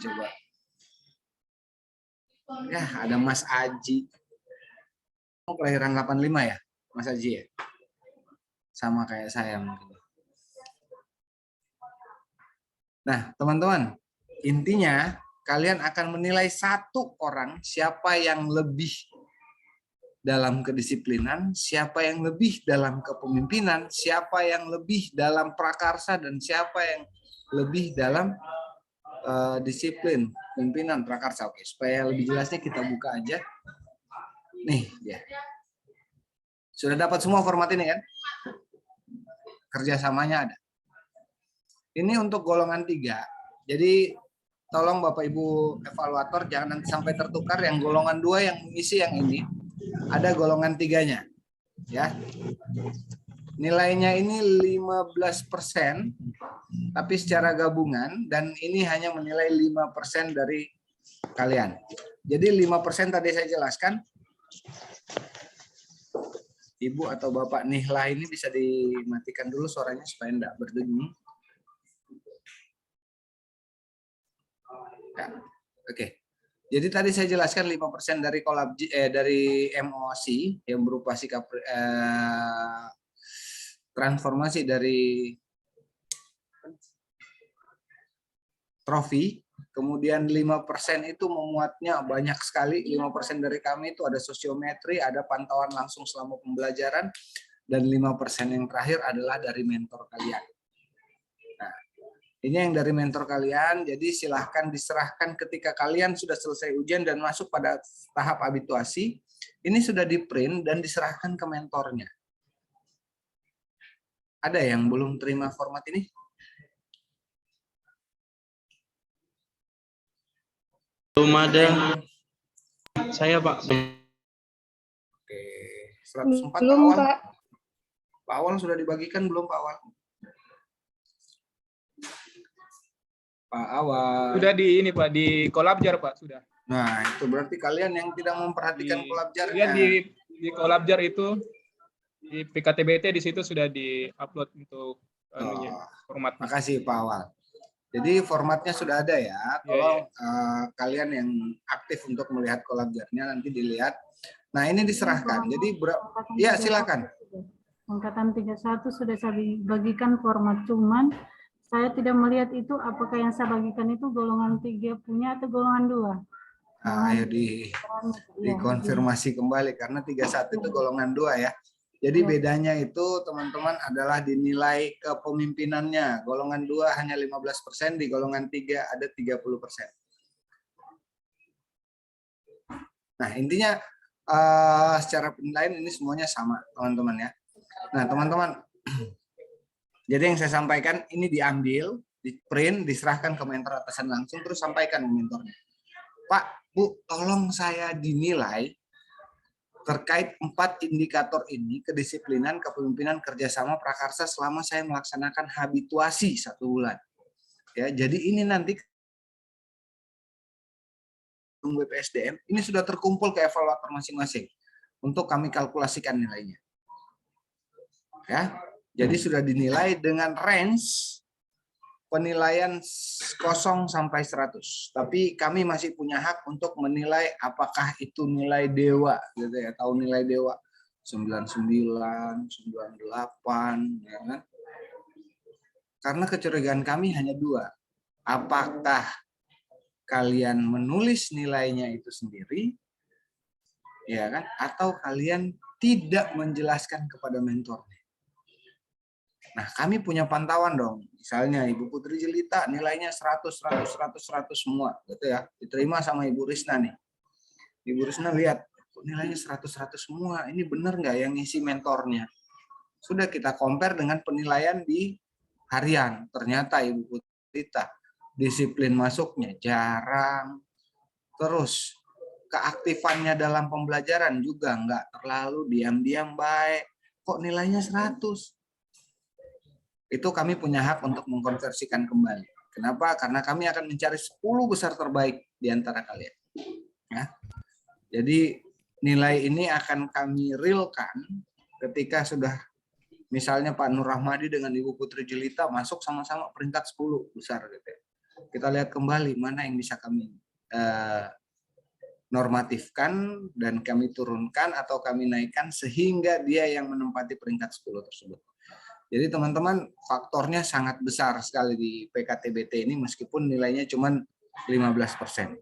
coba. Ya, ada Mas Aji. Kelahiran 85 ya, Mas Aji ya? Sama kayak saya mungkin. Nah, teman-teman, intinya kalian akan menilai satu orang siapa yang lebih dalam kedisiplinan, siapa yang lebih dalam kepemimpinan, siapa yang lebih dalam prakarsa, dan siapa yang lebih dalam disiplin, pimpinan, prakarsa. Oke, supaya lebih jelasnya kita buka aja. Nih, ya. Sudah dapat semua format ini kan? Kerjasamanya ada. Ini untuk golongan 3. Jadi tolong Bapak Ibu evaluator jangan nanti sampai tertukar yang golongan 2 yang mengisi yang ini. Ada golongan 3-nya. Ya. Nilainya ini 15%, tapi secara gabungan, dan ini hanya menilai 5% dari kalian. Jadi 5% tadi saya jelaskan. Ibu atau Bapak Nihla ini bisa dimatikan dulu suaranya supaya enggak berdengung. Ya. Oke. Jadi tadi saya jelaskan 5% dari dari MOC yang berupa sikap transformasi dari trofi, kemudian 5% itu memuatnya banyak sekali. 5% dari kami itu ada sosiometri, ada pantauan langsung selama pembelajaran, dan 5% yang terakhir adalah dari mentor kalian. Nah, ini yang dari mentor kalian, jadi silahkan diserahkan ketika kalian sudah selesai ujian dan masuk pada tahap habituasi. Ini sudah di-print dan diserahkan ke mentornya. Ada yang belum terima format ini? Belum ada. Saya Pak. Oke, 104 belum awal. Pak. Pak Awal sudah dibagikan belum Pak Awal? Pak Awal. Sudah di ini Pak, di Kolabjar Pak, sudah. Nah, itu berarti kalian yang tidak memperhatikan Kolabjarnya. Iya, di Kolabjar itu di PKTBT di situ sudah di-upload untuk format. Makasih Pak Awal. Jadi formatnya sudah ada ya. Tolong kalian yang aktif untuk melihat Kolabjarnya nanti dilihat. Nah, ini diserahkan. Jadi ya silakan. Angkatan 31 sudah saya bagikan format, cuman saya tidak melihat itu apakah yang saya bagikan itu golongan 3 punya atau golongan 2. Ayo dikonfirmasi kembali karena 31 itu golongan 2 ya. Jadi bedanya itu teman-teman adalah dinilai kepemimpinannya. Golongan 2 hanya 15%, di golongan 3 ada 30%. Nah, intinya secara penilaian ini semuanya sama, teman-teman ya. Nah, teman-teman, jadi yang saya sampaikan ini diambil, di-print, diserahkan ke mentor atasan langsung, terus sampaikan ke mentornya. Pak, Bu, tolong saya dinilai terkait 4 indikator ini, kedisiplinan, kepemimpinan, kerjasama, prakarsa selama saya melaksanakan habituasi 1 bulan. Ya, jadi ini nanti BPSDM ini sudah terkumpul ke evaluator masing-masing untuk kami kalkulasikan nilainya. Ya, jadi sudah dinilai dengan range penilaian 0 sampai 100. Tapi kami masih punya hak untuk menilai apakah itu nilai dewa gitu ya, tahu nilai dewa 99, 98 ya kan? Karena kecurigaan kami hanya 2. Apakah kalian menulis nilainya itu sendiri ya kan, atau kalian tidak menjelaskan kepada mentornya. Nah, kami punya pantauan dong. Misalnya Ibu Putri Jelita nilainya 100 semua gitu ya. Diterima sama Ibu Risna nih. Ibu Risna lihat nilainya 100 semua. Ini benar nggak yang ngisi mentornya? Sudah kita compare dengan penilaian di harian. Ternyata Ibu Putri Jelita disiplin masuknya jarang. Terus keaktifannya dalam pembelajaran juga nggak terlalu diam-diam baik. Kok nilainya 100? Itu kami punya hak untuk mengkonversikan kembali. Kenapa? Karena kami akan mencari 10 besar terbaik di antara kalian. Ya. Jadi nilai ini akan kami realkan ketika sudah misalnya Pak Nur Rahmadi dengan Ibu Putri Jelita masuk sama-sama peringkat 10 besar gitu ya. Kita lihat kembali mana yang bisa kami normatifkan dan kami turunkan atau kami naikkan sehingga dia yang menempati peringkat 10 tersebut. Jadi teman-teman, faktornya sangat besar sekali di PKTBT ini meskipun nilainya cuma 15%.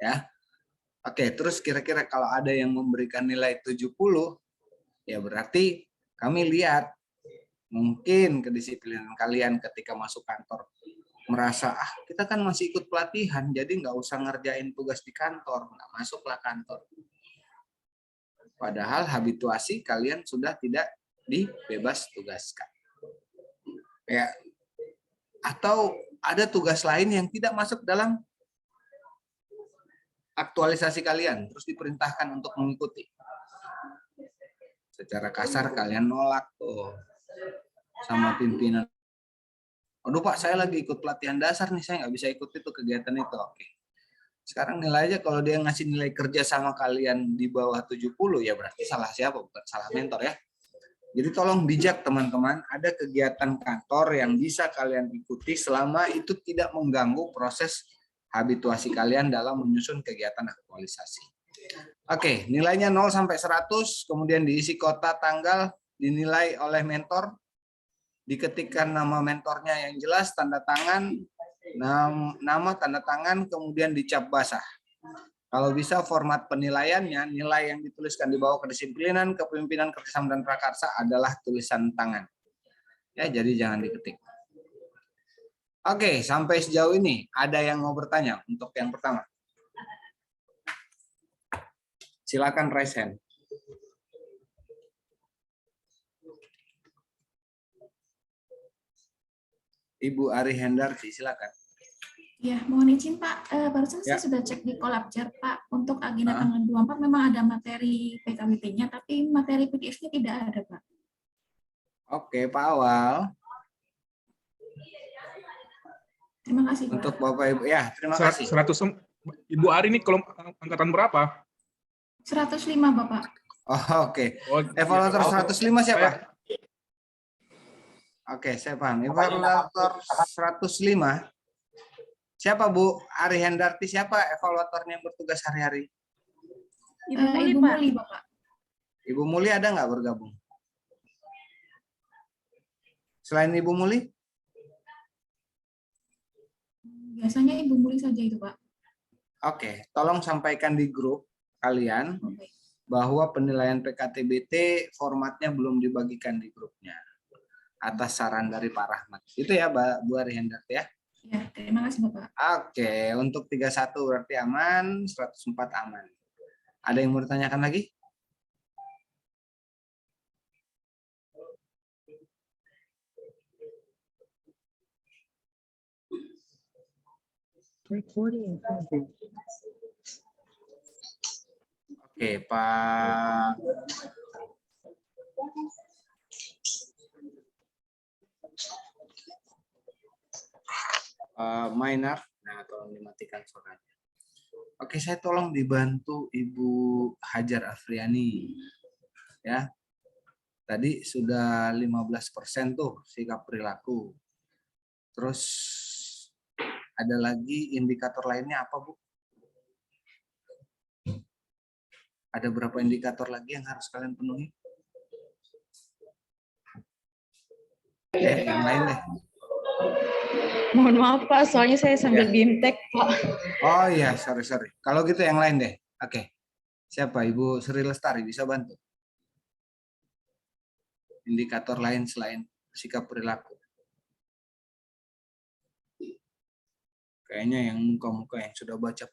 Ya. Oke, terus kira-kira kalau ada yang memberikan nilai 70, ya berarti kami lihat mungkin kedisiplinan kalian ketika masuk kantor merasa kita kan masih ikut pelatihan, jadi nggak usah ngerjain tugas di kantor, nggak masuklah kantor. Padahal habituasi kalian sudah tidak dibebas tugaskan. Ya. Atau ada tugas lain yang tidak masuk dalam aktualisasi kalian, terus diperintahkan untuk mengikuti. Secara kasar kalian nolak tuh sama pimpinan. Aduh Pak, saya lagi ikut pelatihan dasar nih, saya nggak bisa ikut itu kegiatan itu. Oke. Sekarang nilai aja kalau dia ngasih nilai kerja sama kalian di bawah 70, ya berarti salah siapa? Bukan salah mentor ya. Jadi tolong bijak teman-teman, ada kegiatan kantor yang bisa kalian ikuti selama itu tidak mengganggu proses habituasi kalian dalam menyusun kegiatan aktualisasi. Oke, nilainya 0 sampai 100, kemudian diisi kota tanggal, dinilai oleh mentor, diketikkan nama mentornya yang jelas, tanda tangan, nama, tanda tangan, kemudian dicap basah. Kalau bisa format penilaiannya, nilai yang dituliskan di bawah kedisiplinan, kepemimpinan, kerjasama, dan prakarsa adalah tulisan tangan. Ya, jadi jangan diketik. Oke, sampai sejauh ini ada yang mau bertanya untuk yang pertama? Silakan raise hand. Ibu Ari Hendarti, silakan. Ya, mohon izin Pak, barusan Ya. saya sudah cek di Kolabjar Pak, untuk agenda tanggal 24 memang ada materi PKWT-nya, tapi materi PDF-nya tidak ada Pak. Oke, Pak Awal. Terima kasih Pak. Untuk Bapak Ibu, ya terima kasih. 100, Ibu Ari ini angkatan berapa? 105 Bapak. Oh, oke. Oh, Evaluator iya. 105 siapa? Saya- Oke, saya paham. Evaluator 105. Siapa Bu? Ari Hendarti, siapa evaluatornya yang bertugas hari-hari? Ibu Muli, Ibu Pak. Muli Bapak. Ibu Muli ada nggak bergabung? Selain Ibu Muli? Biasanya Ibu Muli saja itu Pak. Oke, tolong sampaikan di grup kalian Oke. bahwa penilaian PKTBT formatnya belum dibagikan di grupnya. Atas saran dari Pak Rahmat. Itu ya Bu Ari Hendarti ya. Ya, terima kasih Bapak. Oke, untuk 31 berarti aman, 104 aman. Ada yang mau ditanyakan lagi? Oke, Pak. Mainar, nah tolong dimatikan suaranya. Oke, saya tolong dibantu Ibu Hajar Afriani. Ya. Tadi sudah 15% tuh sikap perilaku. Terus ada lagi indikator lainnya apa, Bu? Ada berapa indikator lagi yang harus kalian penuhi? Yang lain deh. Mohon maaf Pak, soalnya saya sambil Ya. bimtek Pak. Oh iya, sorry. Kalau gitu yang lain deh. Oke. Siapa? Ibu Sri Lestari bisa bantu? Indikator lain selain sikap perilaku. Kayaknya yang muka-muka yang sudah baca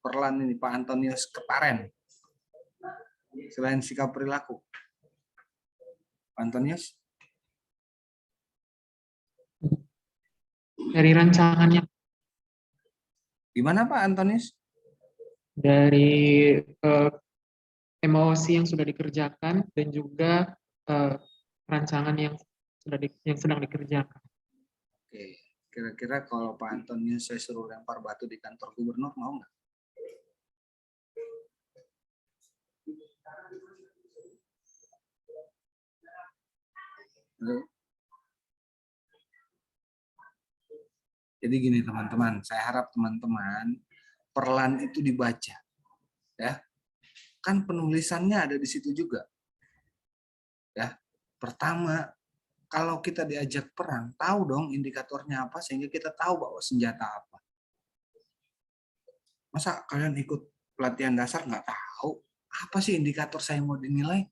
perlan ini Pak Antonius Keparen. Selain sikap perilaku. Pak Antonius? Dari rancangannya, Gimana Pak Antonius? dari MOC yang sudah dikerjakan dan juga rancangan yang sedang dikerjakan. Oke, kira-kira kalau Pak Antonius saya suruh lempar batu di kantor gubernur mau nggak? Halo? Jadi gini teman-teman, saya harap teman-teman perlan itu dibaca. Ya. Kan penulisannya ada di situ juga. Ya. Pertama, kalau kita diajak perang, tahu dong indikatornya apa sehingga kita tahu bawa senjata apa. Masa kalian ikut pelatihan dasar nggak tahu apa sih indikator saya mau dinilai?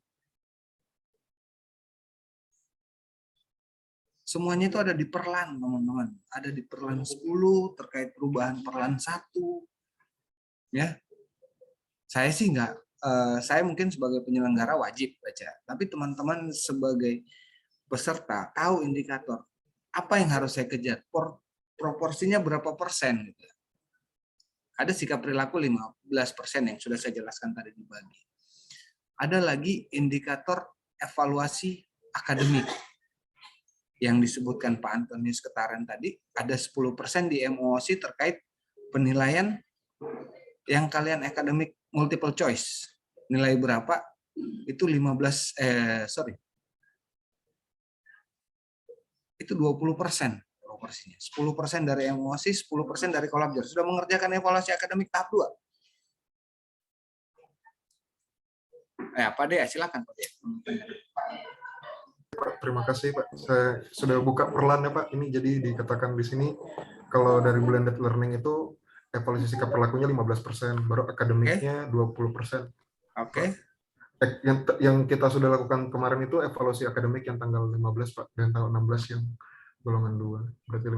Semuanya itu ada di perlan, teman-teman. Ada di perlan 10 terkait perubahan perlan 1. Ya. Saya sih nggak, saya mungkin sebagai penyelenggara wajib baca. Tapi teman-teman sebagai peserta tahu indikator. Apa yang harus saya kejar? Proporsinya berapa persen? Gitu. Ada sikap perilaku 15% yang sudah saya jelaskan tadi dibagi. Ada lagi indikator evaluasi akademik yang disebutkan Pak Antonius Ketaran tadi, ada 10% di MOOC terkait penilaian yang kalian akademik multiple choice. Nilai berapa? Itu 20% proporsinya. 10% dari MOOC, 10% dari Kolabjar. Sudah mengerjakan evaluasi akademik tahap 2. Pak Dea, silakan Pak Dea. Pak, terima kasih Pak. Saya sudah buka perlan ya Pak. Ini jadi dikatakan di sini kalau dari blended learning itu evaluasi sikap perilakunya 15%, baru akademiknya 20%. Oke. Yang kita sudah lakukan kemarin itu evaluasi akademik yang tanggal 15 Pak, dan tanggal 16 yang golongan 2. Berarti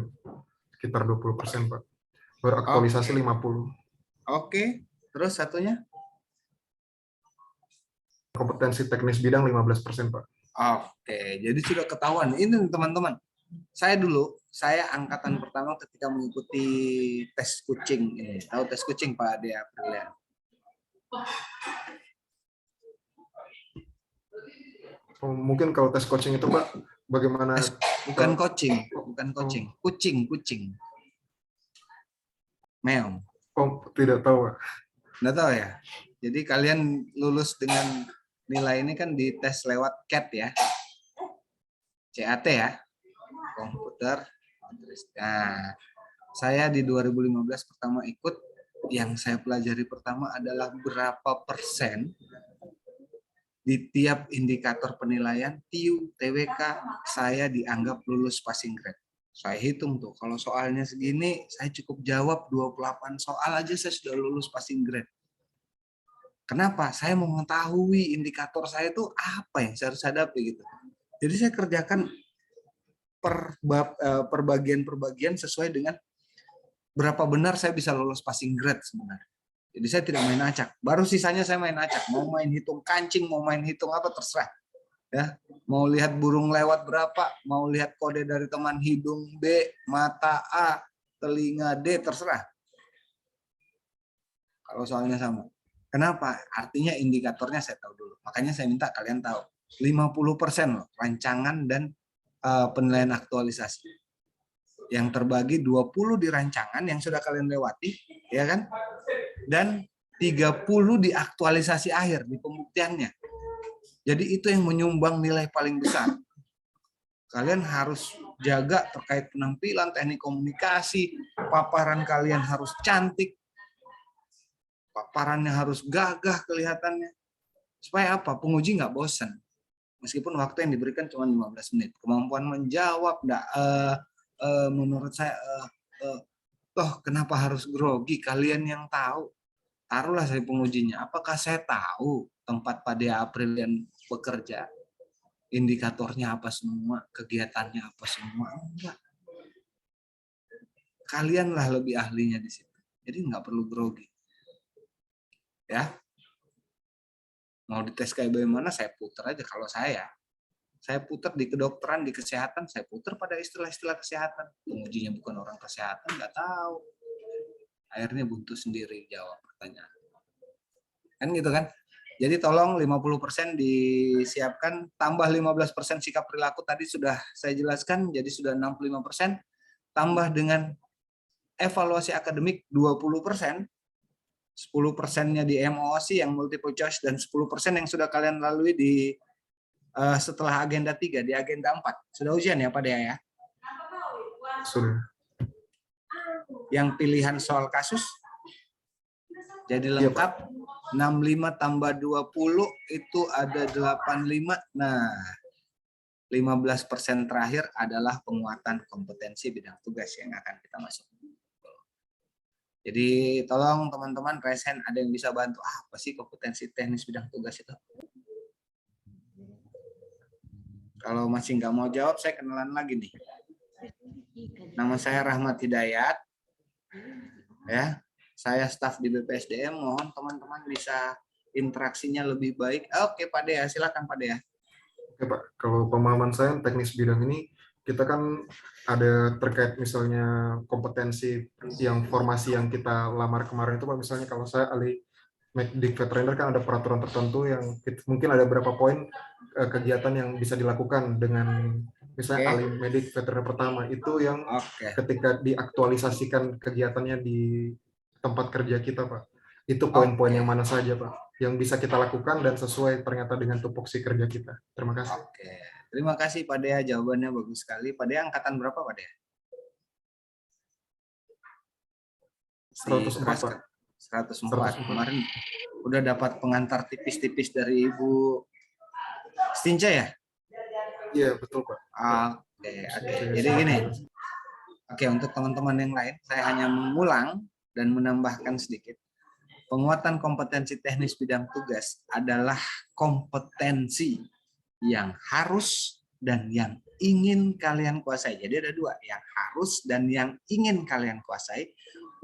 sekitar 20% Pak. Baru aktualisasi 50. Oke. Terus satunya? Kompetensi teknis bidang 15% Pak. Oke, jadi sudah ketahuan. Ini teman-teman, saya angkatan pertama ketika mengikuti tes kucing. Tahu tes kucing Pak Dea Aprilian? Oh, mungkin kalau tes coaching itu Pak, bagaimana? Bukan coaching, kucing. Meong. Oh, tidak tahu Pak. Nggak tahu ya. Jadi kalian lulus dengan nilai ini kan dites lewat CAT ya. CAT ya. Komputer. Nah, saya di 2015 pertama ikut, yang saya pelajari pertama adalah berapa persen di tiap indikator penilaian TIU, TWK saya dianggap lulus passing grade. Saya hitung tuh, kalau soalnya segini saya cukup jawab 28 soal aja saya sudah lulus passing grade. Kenapa? Saya mau mengetahui indikator saya itu apa yang saya harus hadapi gitu. Jadi saya kerjakan per bagian sesuai dengan berapa benar saya bisa lulus passing grade sebenarnya. Jadi saya tidak main acak. Baru sisanya saya main acak. Mau main hitung kancing, mau main hitung apa terserah. Ya, mau lihat burung lewat berapa, mau lihat kode dari teman hidung B, mata A, telinga D, terserah. Kalau soalnya sama. Kenapa? Artinya indikatornya saya tahu dulu. Makanya saya minta kalian tahu. 50% loh rancangan dan penilaian aktualisasi. Yang terbagi 20 di rancangan yang sudah kalian lewati, ya kan? Dan 30 di aktualisasi akhir, di pembuktiannya. Jadi itu yang menyumbang nilai paling besar. Kalian harus jaga terkait penampilan, teknik komunikasi, paparan kalian harus cantik, paparannya harus gagah kelihatannya. Supaya apa? Penguji nggak bosan. Meskipun waktu yang diberikan cuma 15 menit. Kemampuan menjawab, menurut saya, toh kenapa harus grogi? Kalian yang tahu. Taruhlah saya pengujinya. Apakah saya tahu tempat Pak Dea Aprilian bekerja? Indikatornya apa semua? Kegiatannya apa semua? Enggak. Kalianlah lebih ahlinya di situ. Jadi nggak perlu grogi. Ya. Mau dites kayak bagaimana, saya puter aja. Kalau saya puter di kedokteran, di kesehatan, saya puter pada istilah-istilah kesehatan. Pengujinya bukan orang kesehatan, nggak tahu. Akhirnya buntu sendiri jawab pertanyaan. Kan gitu kan? Jadi tolong 50% disiapkan, tambah 15% sikap perilaku tadi sudah saya jelaskan, jadi sudah 65%, tambah dengan evaluasi akademik 20%, 10%-nya di MOOC yang multiple choice, dan 10% yang sudah kalian lalui di setelah agenda 3, di agenda 4. Sudah ujian ya Pak Dea ya? Sudah. Yang pilihan soal kasus jadi lengkap. 65 tambah 20 itu ada 85. Nah, 15% terakhir adalah penguatan kompetensi bidang tugas yang akan kita masuk. Jadi tolong teman-teman raise hand, ada yang bisa bantu. Apa sih kompetensi teknis bidang tugas itu? Kalau masih nggak mau jawab, saya kenalan lagi nih. Nama saya Rahmat Hidayat. Ya, saya staf di BPSDM. Mohon teman-teman bisa interaksinya lebih baik. Oke, Pak Dea, silakan Pak Dea. Oke Pak, kalau pemahaman saya teknis bidang ini, kita kan ada terkait misalnya kompetensi yang formasi yang kita lamar kemarin itu Pak, misalnya kalau saya ahli Medik Veteriner kan ada peraturan tertentu yang mungkin ada beberapa poin kegiatan yang bisa dilakukan dengan misalnya ahli medik veteriner pertama itu yang ketika diaktualisasikan kegiatannya di tempat kerja kita Pak. Itu poin-poin yang mana saja Pak yang bisa kita lakukan dan sesuai ternyata dengan tupoksi kerja kita. Terima kasih. Oke. Terima kasih Pak Dea, jawabannya bagus sekali. Pak Dea angkatan berapa Pak Dea? 104 Pak. 104. Kemarin udah dapat pengantar tipis-tipis dari Ibu Stinca ya? Iya, betul Pak. Oke. Jadi gini. Oke, untuk teman-teman yang lain, saya hanya mengulang dan menambahkan sedikit. Penguatan kompetensi teknis bidang tugas adalah kompetensi yang harus dan yang ingin kalian kuasai. Jadi ada dua, yang harus dan yang ingin kalian kuasai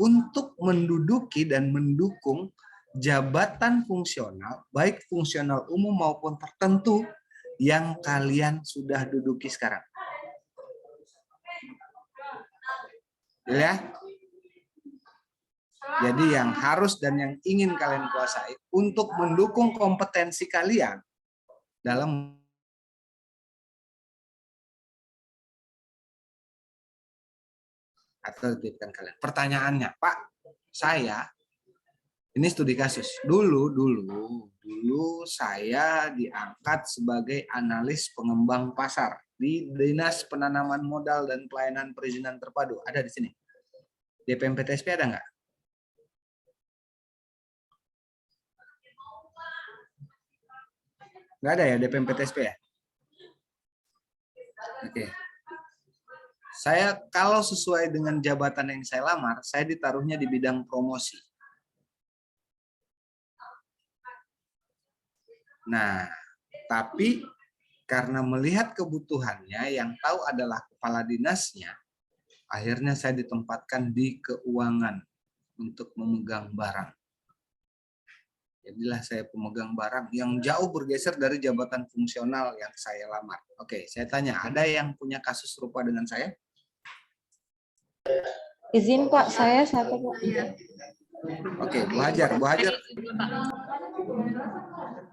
untuk menduduki dan mendukung jabatan fungsional, baik fungsional umum maupun tertentu yang kalian sudah duduki sekarang. Ya. Jadi yang harus dan yang ingin kalian kuasai untuk mendukung kompetensi kalian dalam atau titipkan kalian. Pertanyaannya, Pak, saya ini studi kasus. Dulu saya diangkat sebagai analis pengembang pasar di Dinas Penanaman Modal dan Pelayanan Perizinan Terpadu. Ada di sini. DPMPTSP ada nggak? Nggak ada ya DPMPTSP ya? Oke. Saya kalau sesuai dengan jabatan yang saya lamar, saya ditaruhnya di bidang promosi. Nah, tapi karena melihat kebutuhannya yang tahu adalah kepala dinasnya, akhirnya saya ditempatkan di keuangan untuk memegang barang. Jadilah saya pemegang barang yang jauh bergeser dari jabatan fungsional yang saya lamar. Oke, saya tanya, ada yang punya kasus serupa dengan saya? Izin Pak, saya satu Pak. Oke, Bu Hajar.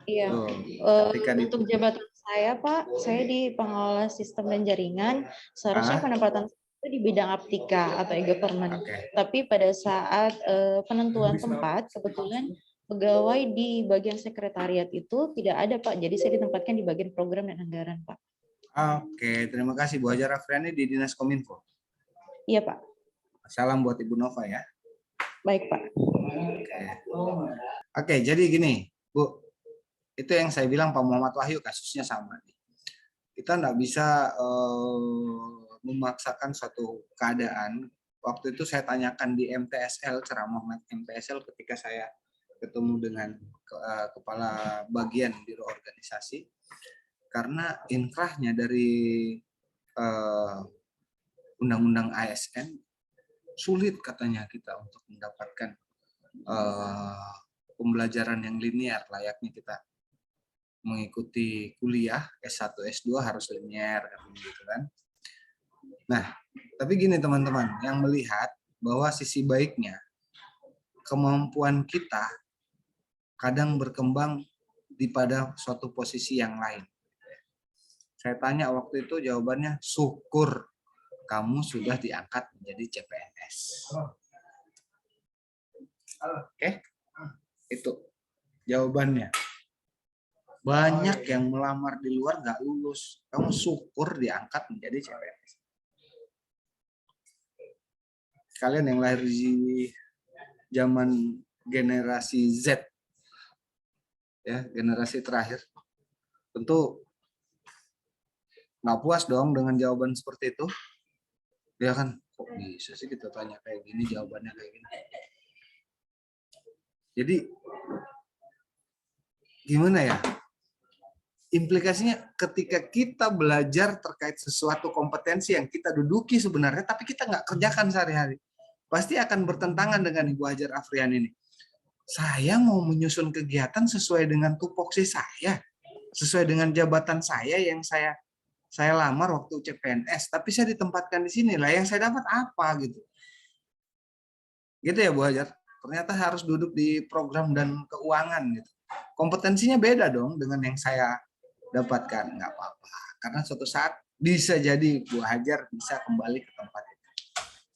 Iya. Untuk jabatan saya Pak, saya di pengelola sistem dan jaringan. Seharusnya penempatan itu di bidang aptika atau e-government. Tapi pada saat penentuan tempat, kebetulan pegawai di bagian sekretariat itu tidak ada Pak. Jadi saya ditempatkan di bagian program dan anggaran Pak. Oke, terima kasih Bu Hajar Afriani di Dinas Kominfo. Iya Pak. Salam buat Ibu Nova ya. Baik Pak. Oke, jadi gini Bu. Itu yang saya bilang Pak Muhammad Wahyu kasusnya sama. Kita nggak bisa memaksakan suatu keadaan. Waktu itu saya tanyakan di MTSL, ceramah MTSL ketika saya ketemu dengan kepala bagian biro organisasi. Karena inkrahnya dari undang-undang ASN, sulit katanya kita untuk mendapatkan pembelajaran yang linear layaknya kita mengikuti kuliah S1, S2 harus linear gitu kan. Nah, tapi gini teman-teman, yang melihat bahwa sisi baiknya kemampuan kita kadang berkembang di pada suatu posisi yang lain. Saya tanya waktu itu jawabannya syukur kamu sudah diangkat menjadi CPNS. Oke. Itu jawabannya. Banyak yang melamar di luar nggak lulus. Kamu syukur diangkat menjadi CPNS. sekalian yang lahir di zaman generasi Z, ya, generasi terakhir, tentu nggak puas dong dengan jawaban seperti itu. Ya kan, kok bisa sih kita tanya kayak gini, jawabannya kayak gini. Jadi gimana ya? Implikasinya ketika kita belajar terkait sesuatu kompetensi yang kita duduki sebenarnya, tapi kita nggak kerjakan sehari-hari, pasti akan bertentangan dengan Ibu Hajar Afrian ini. Saya mau menyusun kegiatan sesuai dengan tupoksi saya, sesuai dengan jabatan saya yang saya lamar waktu CPNS, tapi saya ditempatkan di sini lah, yang saya dapat apa gitu. Gitu ya Bu Hajar. Ternyata harus duduk di program dan keuangan gitu. Kompetensinya beda dong dengan yang saya dapatkan, nggak apa-apa. Karena suatu saat bisa jadi Bu Hajar bisa kembali ke tempat itu.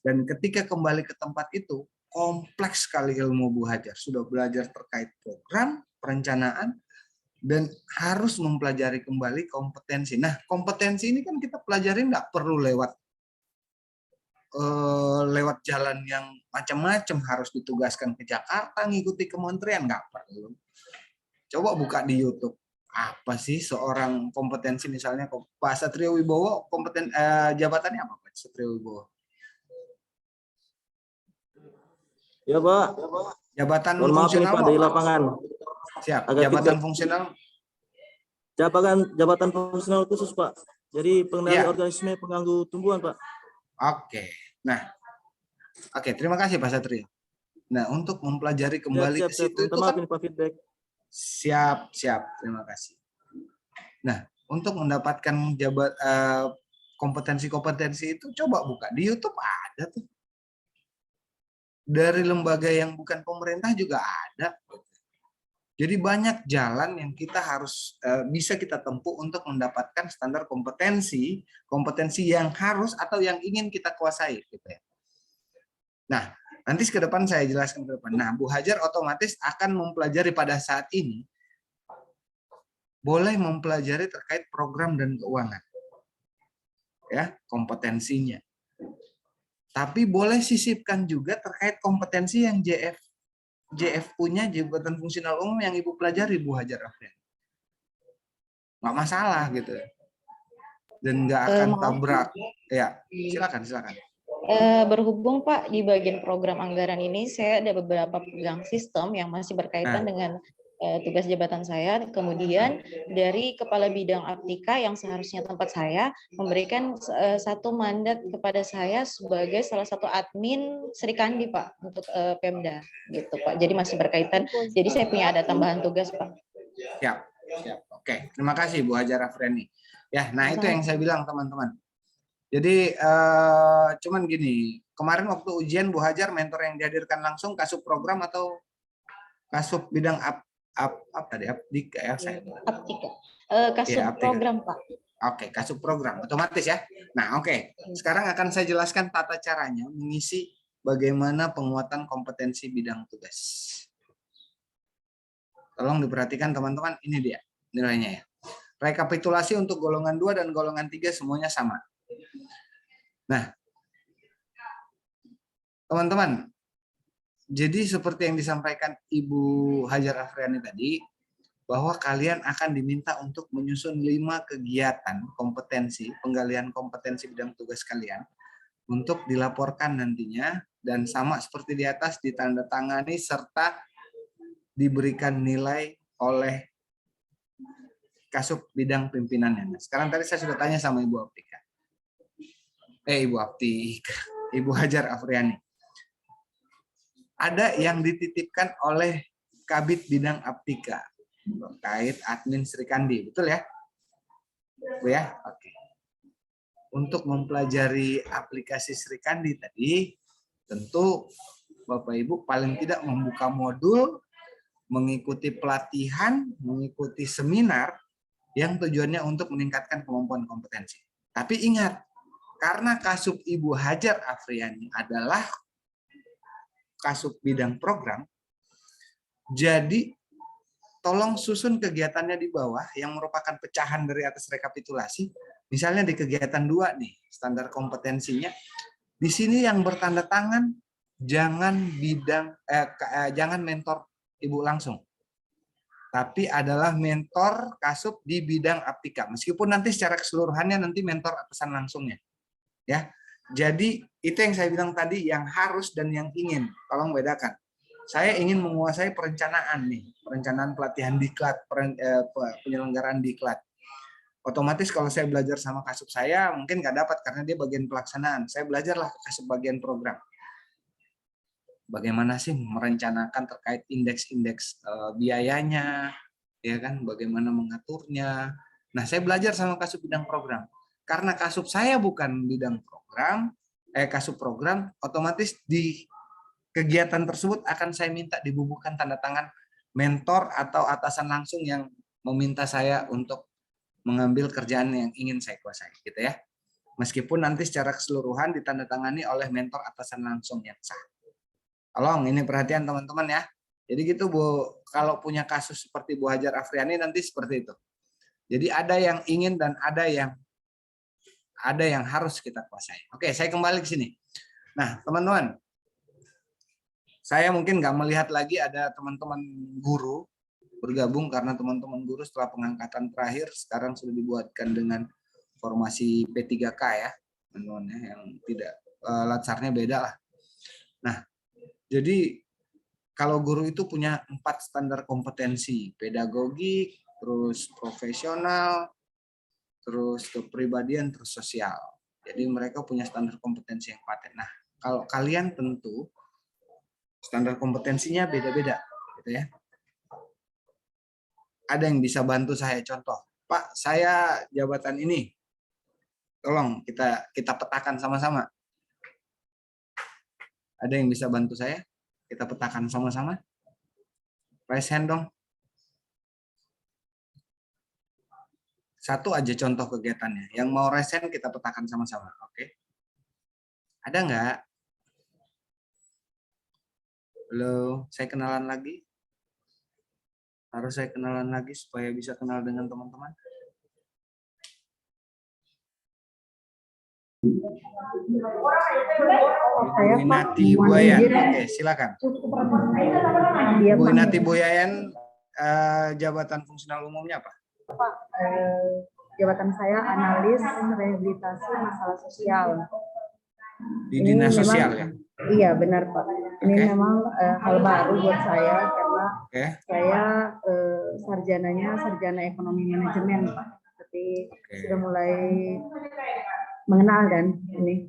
Dan ketika kembali ke tempat itu, kompleks sekali ilmu Bu Hajar. Sudah belajar terkait program, perencanaan, dan harus mempelajari kembali kompetensi. Nah, kompetensi ini kan kita pelajari nggak perlu lewat jalan yang macam-macam, harus ditugaskan ke Jakarta, ngikuti kementerian, nggak perlu. Coba buka di YouTube. Apa sih seorang kompetensi, misalnya Pak Satrio Wibowo, jabatannya apa Pak Satrio Wibowo? Ya Pak. Jabatan Mohon maaf ini fungsional Pak dari lapangan. Siap. Agak Jabatan feedback. fungsional. Jabatan fungsional khusus Pak. Jadi pengendali Ya. organisme pengganggu tumbuhan Pak. Oke. Nah, oke, terima kasih Pak Satrio. Nah, untuk mempelajari kembali Siap. ke situ Minta itu maaf kan ini Pak feedback. siap. Terima kasih. Nah, untuk mendapatkan kompetensi-kompetensi itu coba buka di YouTube, ada tuh. Dari lembaga yang bukan pemerintah juga ada. Jadi banyak jalan yang kita harus bisa kita tempuh untuk mendapatkan standar kompetensi yang harus atau yang ingin kita kuasai gitu ya. Nah, nanti ke depan saya jelaskan ke depan. Nah, Bu Hajar otomatis akan mempelajari pada saat ini, boleh mempelajari terkait program dan keuangan. Ya, kompetensinya. Tapi boleh sisipkan juga terkait kompetensi yang JF punya, jabatan fungsional umum, yang Ibu pelajari Bu Hajar Afrian. Nggak masalah gitu. Dan nggak akan tabrak. Ya, silakan. Berhubung Pak di bagian program anggaran ini saya ada beberapa pegang sistem yang masih berkaitan dengan tugas jabatan saya. Kemudian dari Kepala Bidang Aptika yang seharusnya tempat saya memberikan satu mandat kepada saya sebagai salah satu admin Srikandi Pak untuk Pemda gitu Pak. Jadi masih berkaitan. Jadi saya punya ada tambahan tugas Pak. Siap. Oke, terima kasih Bu Hajar Afriani. Ya, nah itu yang saya bilang teman-teman. Jadi cuman gini, kemarin waktu ujian Bu Hajar mentor yang dihadirkan langsung kasub program atau kasub bidang Aptika ya saya. Aptika. Kasub ya, program Pak. Oke, kasub program otomatis ya. Nah, oke. Sekarang akan saya jelaskan tata caranya mengisi bagaimana penguatan kompetensi bidang tugas. Tolong diperhatikan teman-teman, ini dia nilainya ya. Rekapitulasi untuk golongan 2 dan golongan 3 semuanya sama. Nah, teman-teman, jadi seperti yang disampaikan Ibu Hajar Afriani tadi, bahwa kalian akan diminta untuk menyusun 5 kegiatan kompetensi, penggalian kompetensi bidang tugas kalian, untuk dilaporkan nantinya, dan sama seperti di atas, ditandatangani serta diberikan nilai oleh kasub bidang pimpinannya. Nah, sekarang tadi saya sudah tanya sama Ibu Aptika. Ibu Hajar Afriani. Ada yang dititipkan oleh Kabid Bidang Aptika terkait admin Srikandi, betul ya? Bu ya? Oke. Untuk mempelajari aplikasi Srikandi tadi, tentu Bapak Ibu paling tidak membuka modul, mengikuti pelatihan, mengikuti seminar yang tujuannya untuk meningkatkan kemampuan kompetensi. Tapi ingat, karena kasub Ibu Hajar Afriani adalah kasub bidang program, jadi tolong susun kegiatannya di bawah yang merupakan pecahan dari atas rekapitulasi. Misalnya di kegiatan 2 nih, standar kompetensinya, Di sini yang bertanda tangan jangan jangan mentor Ibu langsung, tapi adalah mentor Kasub di bidang Aptika. Meskipun nanti secara keseluruhannya nanti mentor atasan langsungnya. Ya. Jadi itu yang saya bilang tadi, yang harus dan yang ingin. Tolong bedakan. Saya ingin menguasai perencanaan nih, perencanaan pelatihan diklat, penyelenggaraan diklat. Otomatis kalau saya belajar sama Kasub saya mungkin nggak dapat karena dia bagian pelaksanaan. Saya belajarlah ke Kasub bagian program. Bagaimana sih merencanakan terkait indeks-indeks biayanya, ya kan? Bagaimana mengaturnya. Nah, saya belajar sama Kasub bidang program. Karena Kasub saya bukan bidang program, Kasub program, otomatis di kegiatan tersebut akan saya minta dibubuhkan tanda tangan mentor atau atasan langsung yang meminta saya untuk mengambil kerjaan yang ingin saya kuasai, gitu ya. Meskipun nanti secara keseluruhan ditandatangani oleh mentor atasan langsung yang sah. Tolong ini perhatian teman-teman ya. Jadi gitu Bu, kalau punya kasus seperti Bu Hajar Afriani nanti seperti itu. Jadi ada yang ingin dan ada yang harus kita kuasai. Oke, saya kembali ke sini. Nah, teman-teman, saya mungkin nggak melihat lagi ada teman-teman guru bergabung karena teman-teman guru setelah pengangkatan terakhir sekarang sudah dibuatkan dengan formasi P3K ya, teman-teman ya, yang tidak latsarnya beda lah. Nah, jadi kalau guru itu punya 4 standar kompetensi, pedagogik, terus profesional, terus kepribadian, terus sosial. Jadi mereka punya standar kompetensi yang paten. Nah, kalau kalian tentu standar kompetensinya beda-beda, gitu ya. Ada yang bisa bantu saya contoh, Pak, saya jabatan ini, tolong kita petakan sama-sama. Ada yang bisa bantu saya? Kita petakan sama-sama. Raise hand dong. Satu aja contoh kegiatannya. Yang mau raise hand kita petakan sama-sama. Oke. Ada nggak? Halo, saya kenalan lagi. Harus saya kenalan lagi supaya bisa kenal dengan teman-teman. Bu Inati Buayan. Oke, silakan. Bu Inati Buayan, jabatan fungsional umumnya apa? Pak, jabatan saya analis rehabilitasi masalah sosial. Di dinas sosial ya? Iya benar Pak. Ini memang hal baru buat saya karena saya sarjana ekonomi manajemen Pak. Tapi sudah mulai mengenal dan ini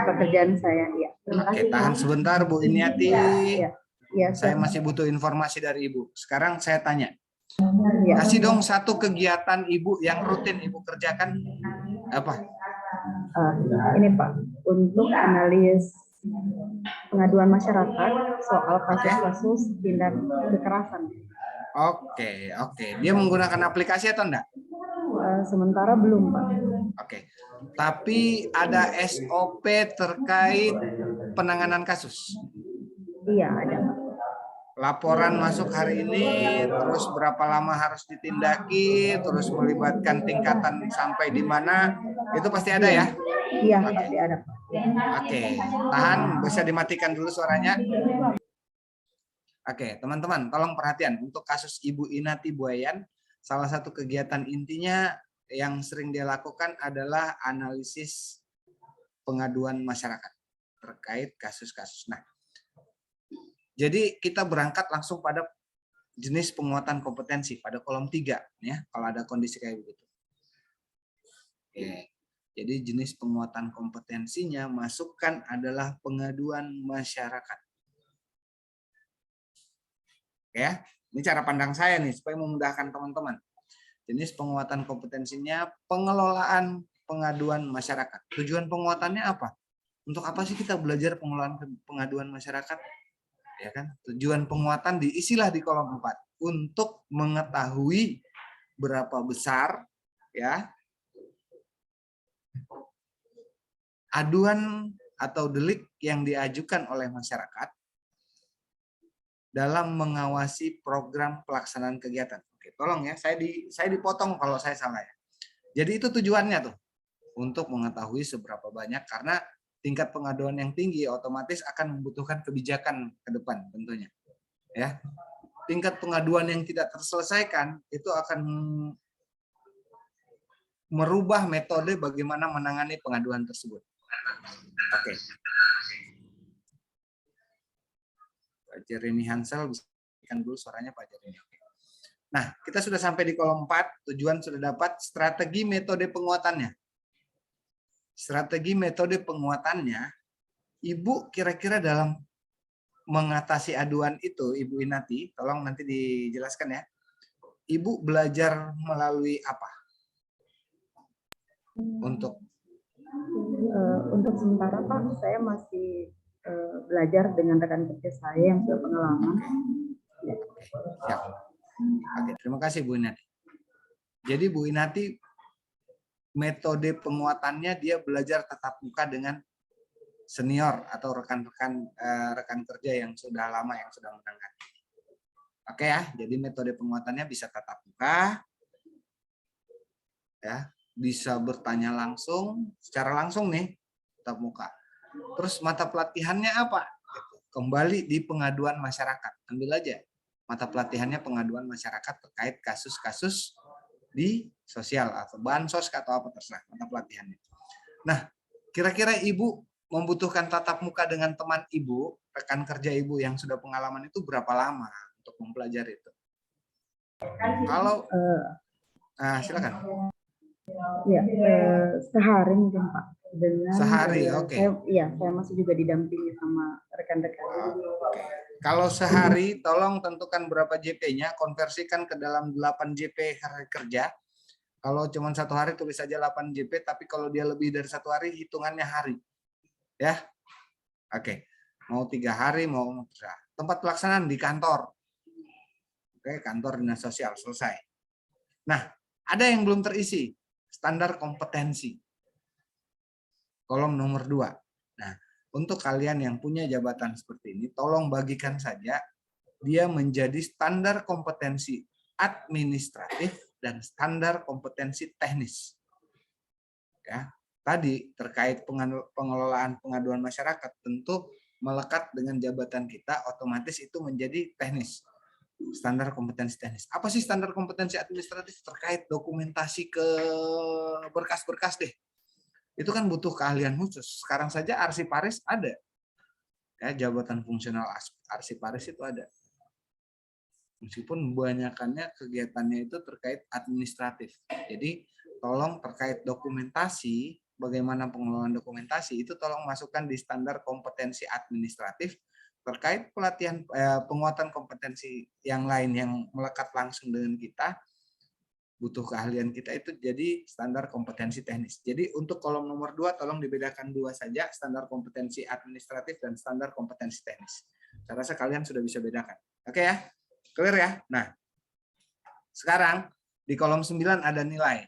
pekerjaan saya. Ya. Oke, tahan sebentar Bu Iniati. Ya, saya masih butuh informasi dari Ibu. Sekarang saya tanya. Kasih dong satu kegiatan Ibu yang rutin Ibu kerjakan. Apa? Ini Pak, untuk analis pengaduan masyarakat soal kasus-kasus tindak kekerasan. Oke. Dia menggunakan aplikasi atau enggak? Sementara belum, Pak. Oke. Tapi ada SOP terkait penanganan kasus? Iya, ada, Pak. Laporan masuk hari ini, terus berapa lama harus ditindaki, terus melibatkan tingkatan sampai di mana, itu pasti ada ya? Iya, pasti ada, Pak. Oke, tahan, bisa dimatikan dulu suaranya. Oke, teman-teman, tolong perhatian. Untuk kasus Ibu Inati Buayan, salah satu kegiatan intinya yang sering dia lakukan adalah analisis pengaduan masyarakat terkait kasus-kasus. Nah, jadi kita berangkat langsung pada jenis penguatan kompetensi pada kolom 3 ya, kalau ada kondisi kayak begitu. Oke. Jadi jenis penguatan kompetensinya masukkan adalah pengaduan masyarakat. Ya, ini cara pandang saya nih supaya memudahkan teman-teman. Jenis penguatan kompetensinya pengelolaan pengaduan masyarakat. Tujuan penguatannya apa? Untuk apa sih kita belajar pengelolaan pengaduan masyarakat? Ya kan? Tujuan penguatan diisilah di kolom 4 untuk mengetahui berapa besar ya aduan atau delik yang diajukan oleh masyarakat dalam mengawasi program pelaksanaan kegiatan. Oke, tolong ya, saya dipotong kalau saya salah ya. Jadi itu tujuannya tuh untuk mengetahui seberapa banyak, karena tingkat pengaduan yang tinggi otomatis akan membutuhkan kebijakan ke depan tentunya. Ya. Tingkat pengaduan yang tidak terselesaikan itu akan merubah metode bagaimana menangani pengaduan tersebut. Oke. Pak Jeremy Hansel, bisa dulu suaranya Pak Jeremy. Nah, kita sudah sampai di kolom 4, tujuan sudah dapat, strategi metode penguatannya. Strategi metode penguatannya, Ibu kira-kira dalam mengatasi aduan itu, Ibu Inati, tolong nanti dijelaskan ya. Ibu belajar melalui apa? Untuk sementara Pak, saya masih belajar dengan rekan kerja saya yang sudah pengalaman. Siap. Oke, terima kasih Bu Inati. Jadi Bu Inati metode penguatannya dia belajar tatap muka dengan senior atau rekan-rekan rekan kerja yang sudah lama yang sudah menangani. Oke ya, jadi metode penguatannya bisa tatap muka, ya, bisa bertanya langsung, secara langsung nih, tatap muka. Terus mata pelatihannya apa? Kembali di pengaduan masyarakat. Ambil aja. Mata pelatihannya pengaduan masyarakat terkait kasus-kasus di sosial atau bansos atau apa terserah mata pelatihannya. Nah, kira-kira Ibu membutuhkan tatap muka dengan teman Ibu, rekan kerja Ibu yang sudah pengalaman itu berapa lama untuk mempelajari itu? Kalau silakan. Ya, sehari mungkin Pak. Dengan sehari, oke. Saya masih juga didampingi sama rekan-rekan. Kalau sehari, tolong tentukan berapa JP-nya, konversikan ke dalam 8 JP hari kerja. Kalau cuma 1 hari tulis saja 8 JP, tapi kalau dia lebih dari 1 hari, hitungannya hari. Ya, oke. Mau 3 hari, mau tempat pelaksanaan di kantor. Oke, kantor dinas sosial, selesai. Nah, ada yang belum terisi, standar kompetensi. Kolom nomor 2. Nah, untuk kalian yang punya jabatan seperti ini, tolong bagikan saja dia menjadi standar kompetensi administratif dan standar kompetensi teknis. Ya, tadi terkait pengelolaan pengaduan masyarakat tentu melekat dengan jabatan kita, otomatis itu menjadi teknis. Standar kompetensi teknis. Apa sih standar kompetensi administratif? Terkait dokumentasi ke berkas-berkas deh. Itu kan butuh keahlian khusus. Sekarang saja arsiparis ada. Ya, jabatan fungsional arsiparis itu ada. Meskipun kebanyakannya kegiatannya itu terkait administratif. Jadi tolong terkait dokumentasi, bagaimana pengelolaan dokumentasi, itu tolong masukkan di standar kompetensi administratif terkait pelatihan penguatan kompetensi yang lain yang melekat langsung dengan kita, butuh keahlian kita itu jadi standar kompetensi teknis. Jadi untuk kolom nomor 2 tolong dibedakan 2 saja, standar kompetensi administratif dan standar kompetensi teknis. Saya rasa kalian sudah bisa bedakan. Oke ya? Clear ya? Nah, sekarang di kolom 9 ada nilai.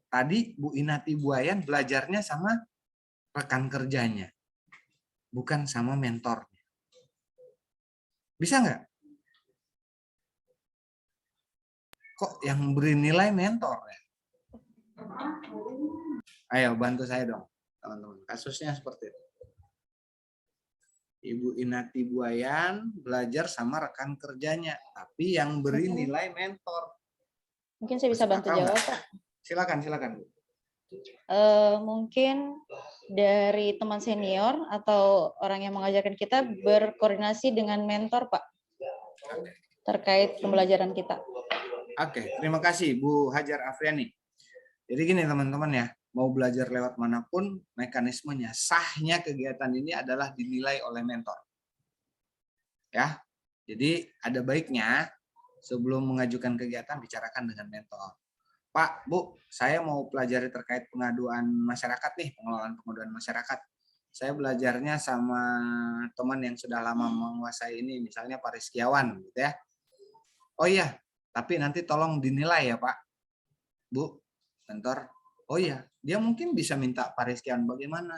Tadi Bu Inati Buayan belajarnya sama rekan kerjanya, bukan sama mentornya. Bisa nggak? Kok yang beri nilai mentor ya? Ayo bantu saya dong, teman-teman. Kasusnya seperti itu. Ibu Inati Buayan belajar sama rekan kerjanya, tapi yang beri nilai mentor. Mungkin saya bisa bantu jawab, Pak. Silakan. Mungkin dari teman senior atau orang yang mengajarkan kita berkoordinasi dengan mentor, Pak, terkait pembelajaran kita. Oke, terima kasih Bu Hajar Afriani. Jadi gini teman-teman ya, mau belajar lewat manapun, mekanismenya sahnya kegiatan ini adalah dinilai oleh mentor. Ya, jadi ada baiknya sebelum mengajukan kegiatan bicarakan dengan mentor. Pak, Bu, saya mau pelajari terkait pengaduan masyarakat nih, pengelolaan pengaduan masyarakat. Saya belajarnya sama teman yang sudah lama menguasai ini, misalnya Pak Rizkiawan, gitu ya. Oh iya, tapi nanti tolong dinilai ya Pak, Bu, mentor. Oh iya, dia mungkin bisa minta Pak Rizkiawan bagaimana,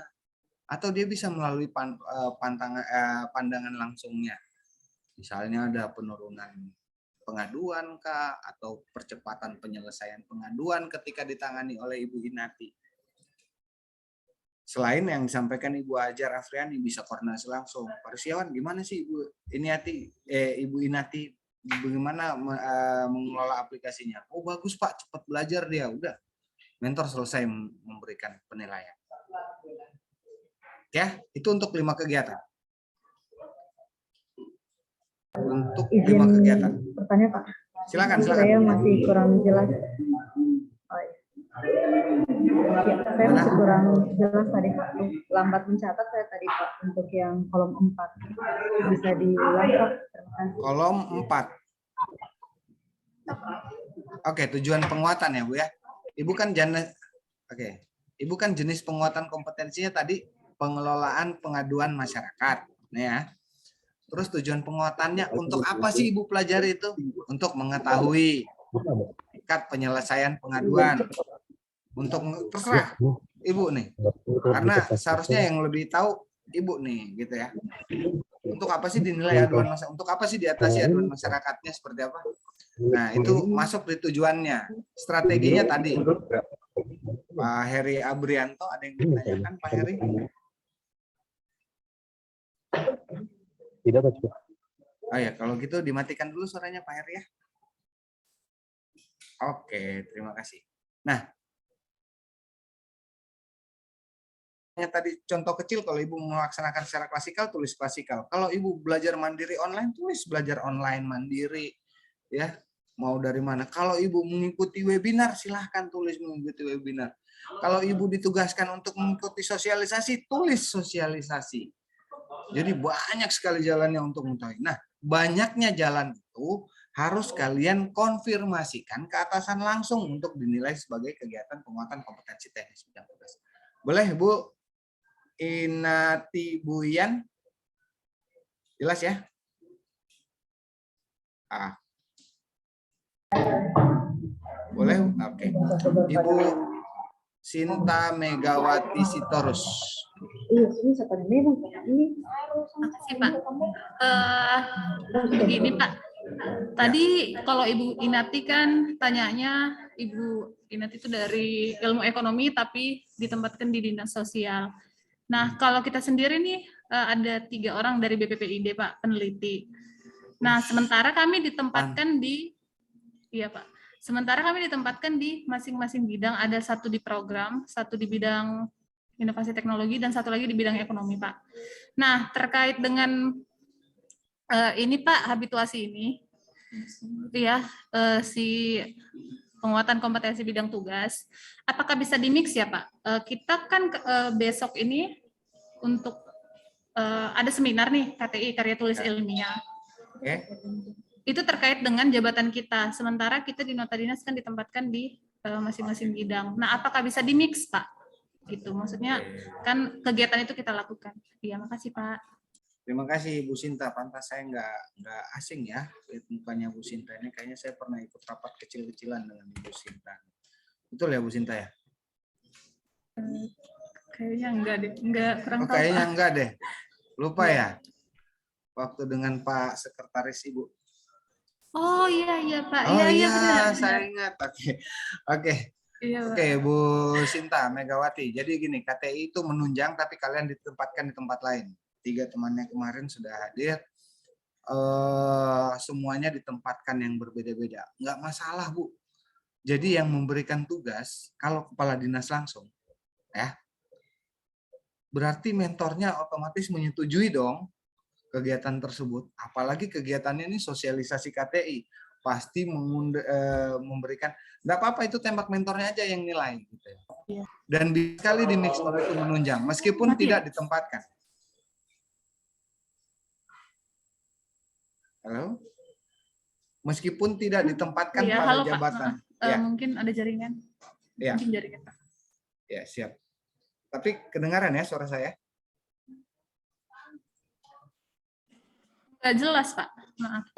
atau dia bisa melalui pandangan langsungnya. Misalnya ada penurunan pengaduan kah, atau percepatan penyelesaian pengaduan ketika ditangani oleh Ibu Inati. Selain yang disampaikan Ibu Hajar Afriani bisa koordinasi langsung. Pak Rusyawan, gimana sih Ibu Inati bagaimana mengelola aplikasinya? Oh bagus Pak, cepat belajar dia. Udah, mentor selesai memberikan penilaian. Ya, itu untuk 5 kegiatan. Untuk 5 kegiatan. Pertanyaan Pak. Silakan. Saya masih kurang jelas. Ya, saya masih kurang jelas tadi Pak. Lambat mencatat saya tadi Pak untuk yang kolom 4. Bisa diulang Pak? Terima kasih. Kolom 4. Oke, tujuan penguatan ya Bu ya. Ibu kan Ibu kan jenis penguatan kompetensinya tadi pengelolaan pengaduan masyarakat. Nah ya. Terus tujuan penguatannya untuk apa sih Ibu pelajari itu? Untuk mengetahui tingkat penyelesaian pengaduan. Untuk terserah Ibu nih. Karena seharusnya yang lebih tahu Ibu nih gitu ya. Untuk apa sih dinilai aduan masyarakat? Untuk apa sih diatasi aduan masyarakatnya seperti apa? Nah, itu masuk di tujuannya. Strateginya tadi. Pak Heri Abrianto ada yang ditanyakan Pak Heri? Tidak, Pak. Oh ya, kalau gitu dimatikan dulu suaranya Pak Heri ya. Oke, terima kasih. Nah, tadi contoh kecil kalau Ibu melaksanakan secara klasikal, tulis klasikal. Kalau Ibu belajar mandiri online, tulis belajar online mandiri. Ya, mau dari mana. Kalau Ibu mengikuti webinar, silahkan tulis mengikuti webinar. Kalau Ibu ditugaskan untuk mengikuti sosialisasi, tulis sosialisasi. Jadi banyak sekali jalannya untuk mengetahui. Nah, banyaknya jalan itu harus kalian konfirmasikan ke atasan langsung untuk dinilai sebagai kegiatan penguatan kompetensi teknis bidang tugas. Boleh Bu Inati Buyan? Jelas ya? Boleh? Oke. Ibu Sinta Megawati Sitorus. Makasih Pak. Begini Pak, tadi kalau Ibu Inati kan tanyanya Ibu Inati itu dari ilmu ekonomi tapi ditempatkan di dinas sosial. Nah kalau kita sendiri nih ada 3 orang dari BPPID Pak, peneliti. Nah sementara kami ditempatkan di, iya Pak, sementara kami ditempatkan di masing-masing bidang, ada 1 di program, 1 di bidang inovasi teknologi, dan 1 lagi di bidang ekonomi, Pak. Nah, terkait dengan ini, Pak, habituasi ini, ya, si penguatan kompetensi bidang tugas, apakah bisa di-mix ya, Pak? Kita kan besok ini untuk ada seminar nih, KTI, karya tulis ilmiah. Itu terkait dengan jabatan kita, sementara kita di Nota Dinas kan ditempatkan di masing-masing bidang. Nah, apakah bisa di-mix, Pak? Gitu, maksudnya kan kegiatan itu kita lakukan. Iya, makasih Pak. Terima kasih Bu Sinta, pantas saya nggak asing ya lihat mukanya Bu Sinta ini, kayaknya saya pernah ikut rapat kecil-kecilan dengan Bu Sinta. Betul ya Bu Sinta ya? Kayaknya enggak deh, enggak kurang tahu. Kayaknya Pak. enggak deh, lupa ya. Waktu dengan Pak Sekretaris Ibu. Oh iya Pak, Oh iya iya, benar. saya ingat. Oke. Iya, Oke, Bu Sinta Megawati. Jadi gini, KTI itu menunjang tapi kalian ditempatkan di tempat lain. 3 temannya kemarin sudah hadir. Semuanya ditempatkan yang berbeda-beda. Nggak masalah, Bu. Jadi yang memberikan tugas, kalau kepala dinas langsung, ya, berarti mentornya otomatis menyetujui dong kegiatan tersebut. Apalagi kegiatannya ini sosialisasi KTI. Pasti memberikan, nggak apa-apa itu tembak mentornya aja yang nilai gitu ya. Iya. Dan bisa sekali di mix kalau itu menunjang meskipun tidak ditempatkan. Halo, meskipun tidak ditempatkan Iya, pada halo, jabatan. Pak. Ya. Mungkin ada jaringan. Ya. Mungkin jaringan Pak. Ya, siap. Tapi kedengaran ya suara saya? Nggak jelas Pak, maaf.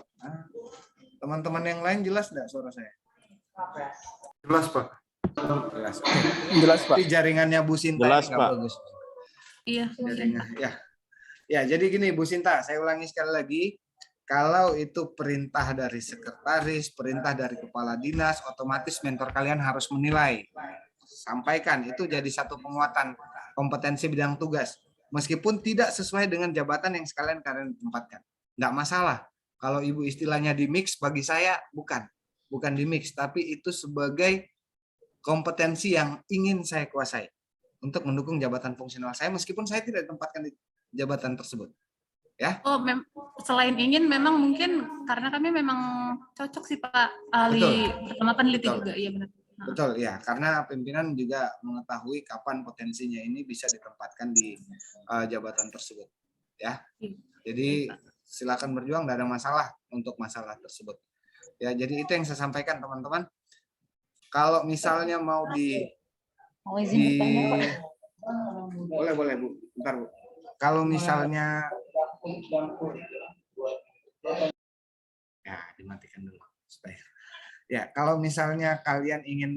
Teman-teman yang lain jelas nggak suara saya? Jelas, Pak. Jelas. Jelas, Pak. Tapi jaringannya Bu Sinta Jelas, nggak Pak. bagus. Iya, Jaringan. Ya, jadi gini Bu Sinta, saya ulangi sekali lagi. Kalau itu perintah dari sekretaris, perintah dari kepala dinas, otomatis mentor kalian harus menilai. Sampaikan, itu jadi satu penguatan. kompetensi bidang tugas. Meskipun tidak sesuai dengan jabatan yang kalian tempatkan. Nggak masalah. Kalau Ibu istilahnya di mix, bagi saya bukan di mix, tapi itu sebagai kompetensi yang ingin saya kuasai untuk mendukung jabatan fungsional saya, meskipun saya tidak ditempatkan di jabatan tersebut. Ya. Oh, selain ingin, memang mungkin karena kami memang cocok sih Pak, ahli pertama peneliti juga, iya benar. Betul ya, karena pimpinan juga mengetahui kapan potensinya ini bisa ditempatkan di jabatan tersebut. Ya, jadi silakan berjuang, tidak ada masalah untuk masalah tersebut. Ya, jadi itu yang saya sampaikan teman-teman. Kalau misalnya mau boleh Bu, bentar Bu. Kalau misalnya ya dimatikan dulu supaya. Ya, kalau misalnya kalian ingin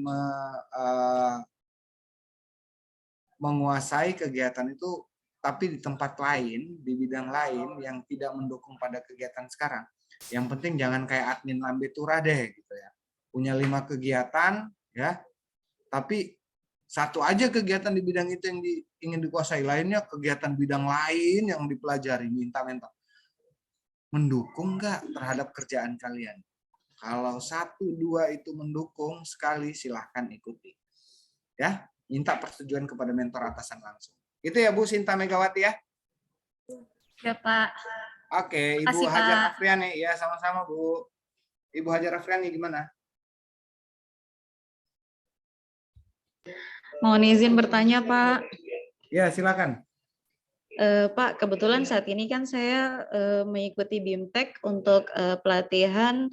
menguasai kegiatan itu, tapi di tempat lain, di bidang lain yang tidak mendukung pada kegiatan sekarang, yang penting jangan kayak admin lambe tura deh, gitu ya. Punya 5 kegiatan, ya, tapi satu aja kegiatan di bidang itu yang ingin dikuasai, lainnya kegiatan bidang lain yang dipelajari, minta mentor. Mendukung nggak terhadap kerjaan kalian? Kalau 1-2 itu mendukung sekali, silahkan ikuti. Ya, minta persetujuan kepada mentor atasan langsung. Itu ya Bu Sinta Megawati ya? Ya Pak. Oke, Ibu Makasih, Hajar Pak. Afriani. Ya, sama-sama Bu. Ibu Hajar Afriani gimana? Mohon izin bertanya, Pak. Ya, silakan. Pak, kebetulan saat ini kan saya mengikuti BIMTEK untuk pelatihan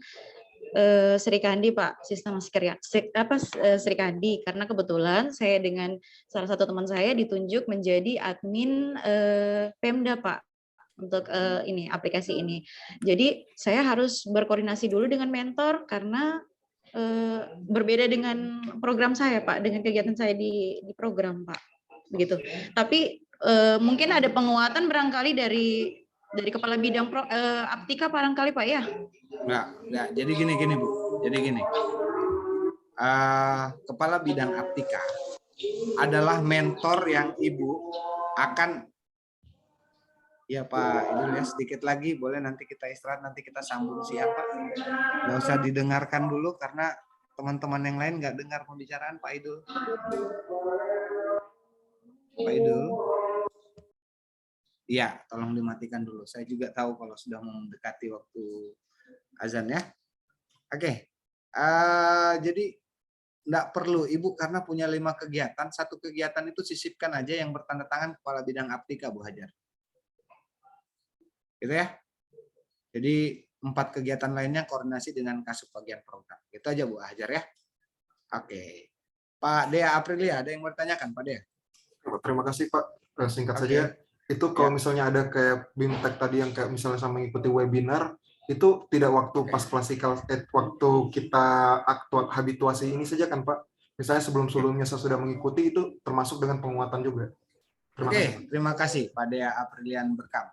Sri Kandi, Pak, sistem Sri Kandi, karena kebetulan saya dengan salah satu teman saya ditunjuk menjadi admin Pemda, Pak, untuk ini aplikasi ini. Jadi saya harus berkoordinasi dulu dengan mentor karena berbeda dengan program saya, Pak, dengan kegiatan saya di program, Pak, begitu. Tapi mungkin ada penguatan barangkali dari kepala bidang Aptika barangkali, Pak, ya? Enggak. Jadi gini Bu. Jadi gini. Kepala bidang Aptika adalah mentor yang Ibu akan, ya Pak Idul ya, sedikit lagi boleh, nanti kita istirahat, nanti kita sambung siang Pak. Nggak usah didengarkan dulu karena teman-teman yang lain nggak dengar pembicaraan Pak Idul. Pak Idul. Iya, tolong dimatikan dulu. Saya juga tahu kalau sudah mendekati waktu azan ya. Oke. Jadi enggak perlu Ibu, karena punya 5 kegiatan, 1 kegiatan itu sisipkan aja yang bertanda tangan kepala bidang Aptika, Bu Hajar. Gitu ya. Jadi 4 kegiatan lainnya koordinasi dengan kasub bagian program. Itu aja Bu Hajar ya. Oke. Pak Dea Aprilia, ada yang mau ditanyakan Pak Dea? Terima kasih Pak. Singkat saja. Itu kalau misalnya ada kayak BIMTEK tadi yang kayak misalnya sama mengikuti webinar, itu tidak waktu pas klasikal, waktu kita habituasi ini saja kan Pak? Misalnya sebelum-sebelumnya saya sudah mengikuti, itu termasuk dengan penguatan juga. Terima kasih Pak Dea Aprilian Berkam.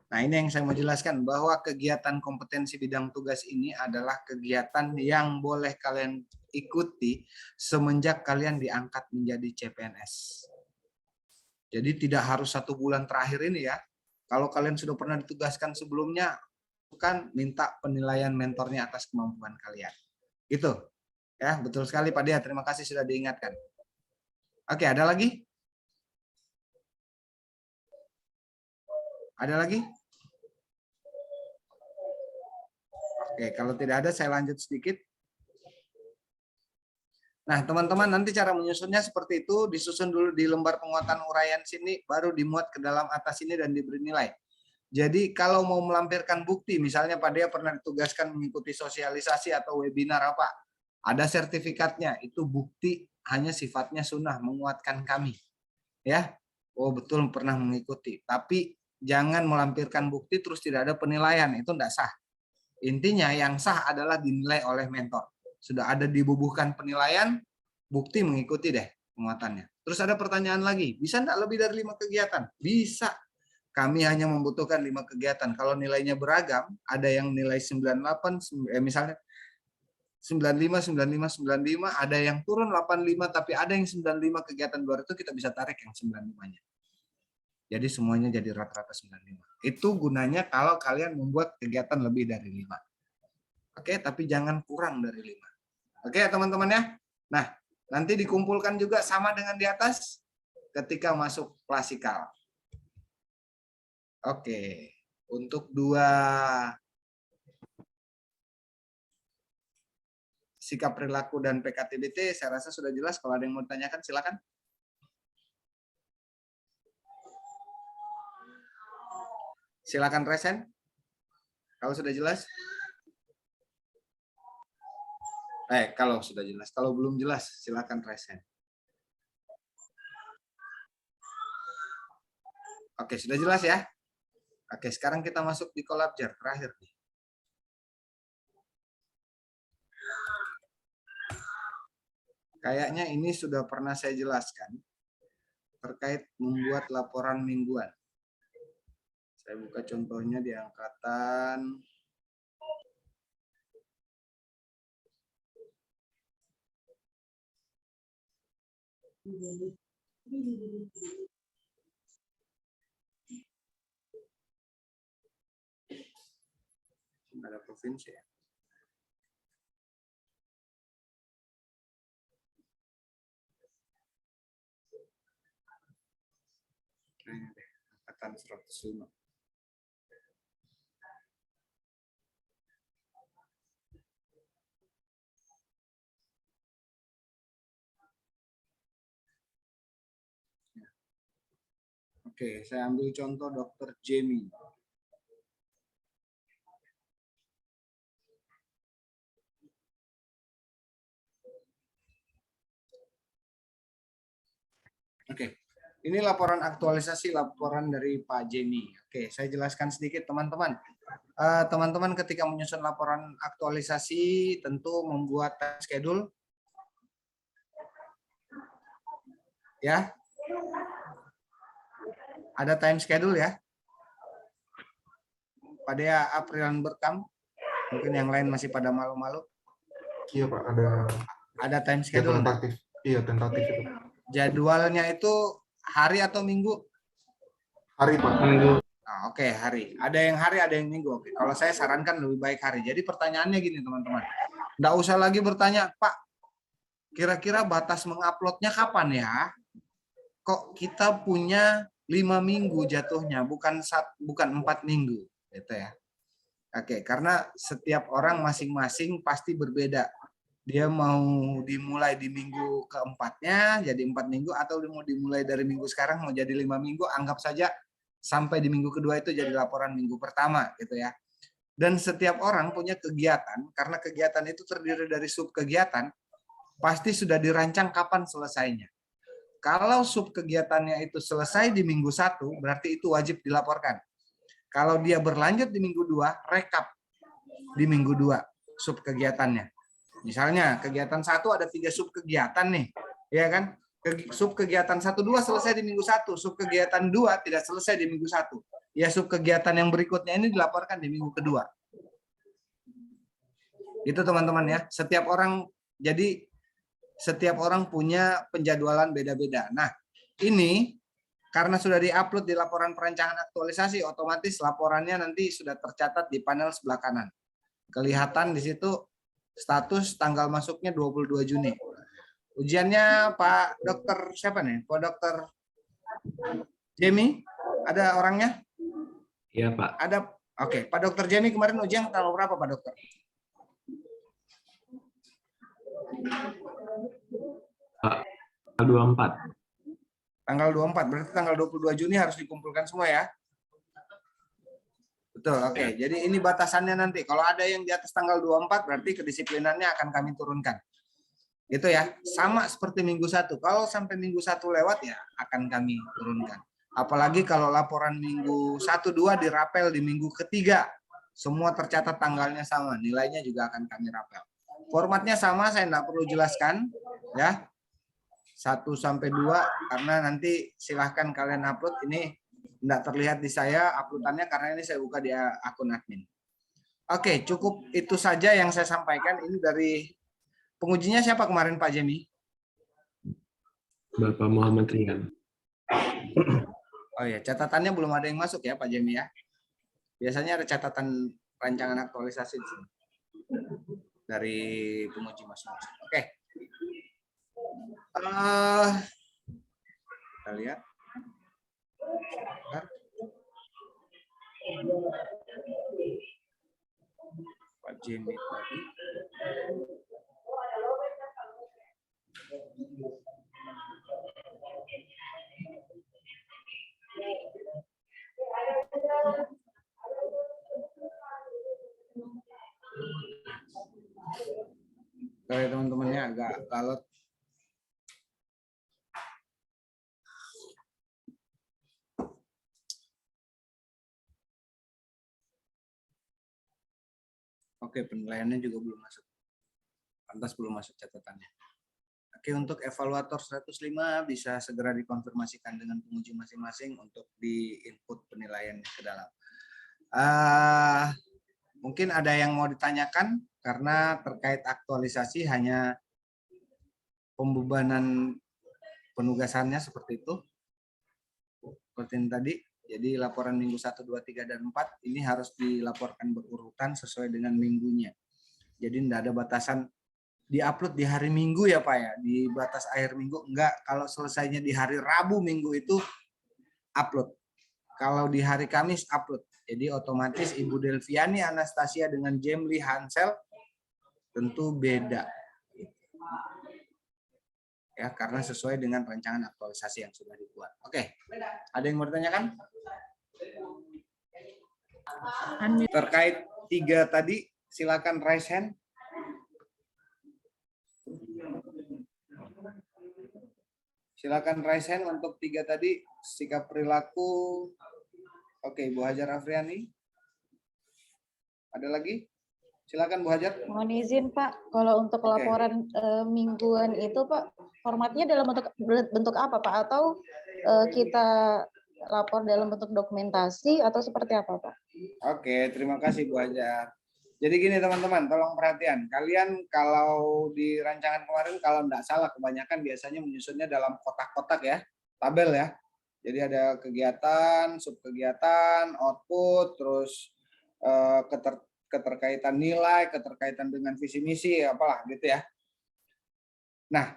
Nah, ini yang saya mau jelaskan, bahwa kegiatan kompetensi bidang tugas ini adalah kegiatan yang boleh kalian ikuti semenjak kalian diangkat menjadi CPNS. Jadi tidak harus 1 bulan terakhir ini ya. Kalau kalian sudah pernah ditugaskan sebelumnya, bukan minta penilaian mentornya atas kemampuan kalian. Gitu. Ya, betul sekali Pak Dea. Terima kasih sudah diingatkan. Oke, ada lagi? Ada lagi? Oke, kalau tidak ada saya lanjut sedikit. Nah, teman-teman, nanti cara menyusunnya seperti itu, disusun dulu di lembar penguatan uraian sini, baru dimuat ke dalam atas ini dan diberi nilai. Jadi kalau mau melampirkan bukti, misalnya Pak Dea pernah ditugaskan mengikuti sosialisasi atau webinar apa, ada sertifikatnya, itu bukti hanya sifatnya sunnah, menguatkan kami. Ya, oh betul pernah mengikuti. Tapi jangan melampirkan bukti terus tidak ada penilaian, itu tidak sah. Intinya yang sah adalah dinilai oleh mentor. Sudah ada dibubuhkan penilaian, bukti mengikuti deh penguatannya. Terus ada pertanyaan lagi, bisa enggak lebih dari 5 kegiatan? Bisa. Kami hanya membutuhkan 5 kegiatan. Kalau nilainya beragam, ada yang nilai 98, misalnya 95, 95, 95, ada yang turun 85, tapi ada yang 95 kegiatan luar itu kita bisa tarik yang 95-nya. Jadi semuanya jadi rata-rata 95. Itu gunanya kalau kalian membuat kegiatan lebih dari 5. Oke, tapi jangan kurang dari 5. Oke, teman-teman ya. Nah, nanti dikumpulkan juga sama dengan di atas ketika masuk klasikal. Oke, untuk 2 sikap perilaku dan PKTBT saya rasa sudah jelas. Kalau ada yang mau ditanyakan silakan. Silakan resen. Kalau sudah jelas. Kalau sudah jelas. Kalau belum jelas silakan resen. Oke, sudah jelas ya? Oke, sekarang kita masuk di Collabjar terakhir nih. Kayaknya ini sudah pernah saya jelaskan terkait membuat laporan mingguan. Saya buka contohnya di angkatan ada provinsi ya. Ini deh, angkatan 105. Oke, saya ambil contoh Dr. Jamie. Oke, ini laporan aktualisasi laporan dari Pak Jamie. Oke, saya jelaskan sedikit teman-teman. Teman-teman ketika menyusun laporan aktualisasi tentu membuat time schedule. Ya. Ada time schedule ya. Pada April berkam. Mungkin yang lain masih pada malu-malu. Iya Pak, ada time schedule. Tentatif. Iya, tentatif itu. Jadwalnya itu hari atau minggu? Hari Pak. Minggu. Oke, hari. Ada yang hari, ada yang minggu. Oke. Kalau saya sarankan lebih baik hari. Jadi pertanyaannya gini teman-teman. Nggak usah lagi bertanya, Pak, kira-kira batas menguploadnya kapan ya? Kok kita punya 5 minggu jatuhnya, bukan 4 minggu, gitu ya. Oke, karena setiap orang masing-masing pasti berbeda. Dia mau dimulai di minggu keempatnya jadi 4 minggu, atau mau dimulai dari minggu sekarang mau jadi 5 minggu, anggap saja sampai di minggu kedua itu jadi laporan minggu pertama, gitu ya. Dan setiap orang punya kegiatan, karena kegiatan itu terdiri dari sub kegiatan, pasti sudah dirancang kapan selesainya. Kalau sub kegiatannya itu selesai di minggu 1, berarti itu wajib dilaporkan. Kalau dia berlanjut di minggu 2, rekap di minggu 2 sub kegiatannya. Misalnya kegiatan 1 ada 3 sub kegiatan nih, ya kan? Sub kegiatan 1, 2 selesai di minggu 1, sub kegiatan 2 tidak selesai di minggu 1. Ya sub kegiatan yang berikutnya ini dilaporkan di minggu kedua. Itu teman-teman ya. Setiap orang punya penjadwalan beda-beda. Nah, ini karena sudah diupload di laporan perancangan aktualisasi, otomatis laporannya nanti sudah tercatat di panel sebelah kanan. Kelihatan di situ status tanggal masuknya 22 Juni. Ujiannya Pak Dokter siapa nih? Pak Dokter Jamie? Ada orangnya? Iya, Pak. Ada. Oke, Pak Dokter Jamie kemarin ujian tanggal berapa, Pak Dokter? Tanggal 24. Tanggal 24, berarti tanggal 22 Juni harus dikumpulkan semua ya? Betul, oke. Jadi ini batasannya nanti. Kalau ada yang di atas tanggal 24, berarti kedisiplinannya akan kami turunkan. Gitu ya. Sama seperti minggu 1. Kalau sampai minggu 1 lewat ya akan kami turunkan. Apalagi kalau laporan minggu 1, 2 dirapel di minggu ketiga. Semua tercatat tanggalnya sama. Nilainya juga akan kami rapel. Formatnya sama, saya tidak perlu jelaskan. Ya. 1 sampai 2, karena nanti silahkan kalian upload. Ini tidak terlihat di saya uploadannya karena ini saya buka di akun admin. Oke, cukup itu saja yang saya sampaikan. Ini dari pengujinya siapa kemarin, Pak Jemi? Bapak Muhammad Rian. Oh ya, catatannya belum ada yang masuk ya, Pak Jemi ya. Biasanya ada catatan rancangan aktualisasi di sini dari penguji masing-masing. Oke. Kita lihat. Pak Jemi tadi. Sorry teman-temannya agak alot. Oke, penilaiannya juga belum masuk. Pantas belum masuk catatannya. Oke, untuk evaluator 105 bisa segera dikonfirmasikan dengan penguji masing-masing untuk di input penilaiannya ke dalam. Mungkin ada yang mau ditanyakan karena terkait aktualisasi hanya pembebanan penugasannya seperti itu. Seperti yang tadi. Jadi laporan minggu 1, 2, 3, dan 4 ini harus dilaporkan berurutan sesuai dengan minggunya. Jadi tidak ada batasan diupload di hari Minggu ya Pak ya, di batas akhir minggu. Enggak, kalau selesainya di hari Rabu minggu itu upload. Kalau di hari Kamis upload. Jadi otomatis Ibu Delviani Anastasia dengan Jemli Hansel tentu beda. Ya, karena sesuai dengan rancangan aktualisasi yang sudah dibuat. Oke, ada yang mau ditanyakan? Terkait 3 tadi, silakan raise hand. Silakan raise hand untuk 3 tadi, sikap perilaku. Oke, Bu Hajar Afriani. Ada lagi? Silakan Bu Hajar. Mohon izin Pak, kalau untuk laporan mingguan itu Pak, formatnya dalam bentuk apa Pak? Atau kita lapor dalam bentuk dokumentasi atau seperti apa Pak? Oke, terima kasih Bu Hajar. Jadi gini teman-teman, tolong perhatian. Kalian kalau di rancangan kemarin, kalau enggak salah kebanyakan biasanya menyusunnya dalam kotak-kotak ya, tabel ya. Jadi ada kegiatan, subkegiatan, output, terus keterkaitan nilai, keterkaitan dengan visi misi, apalah gitu ya. Nah,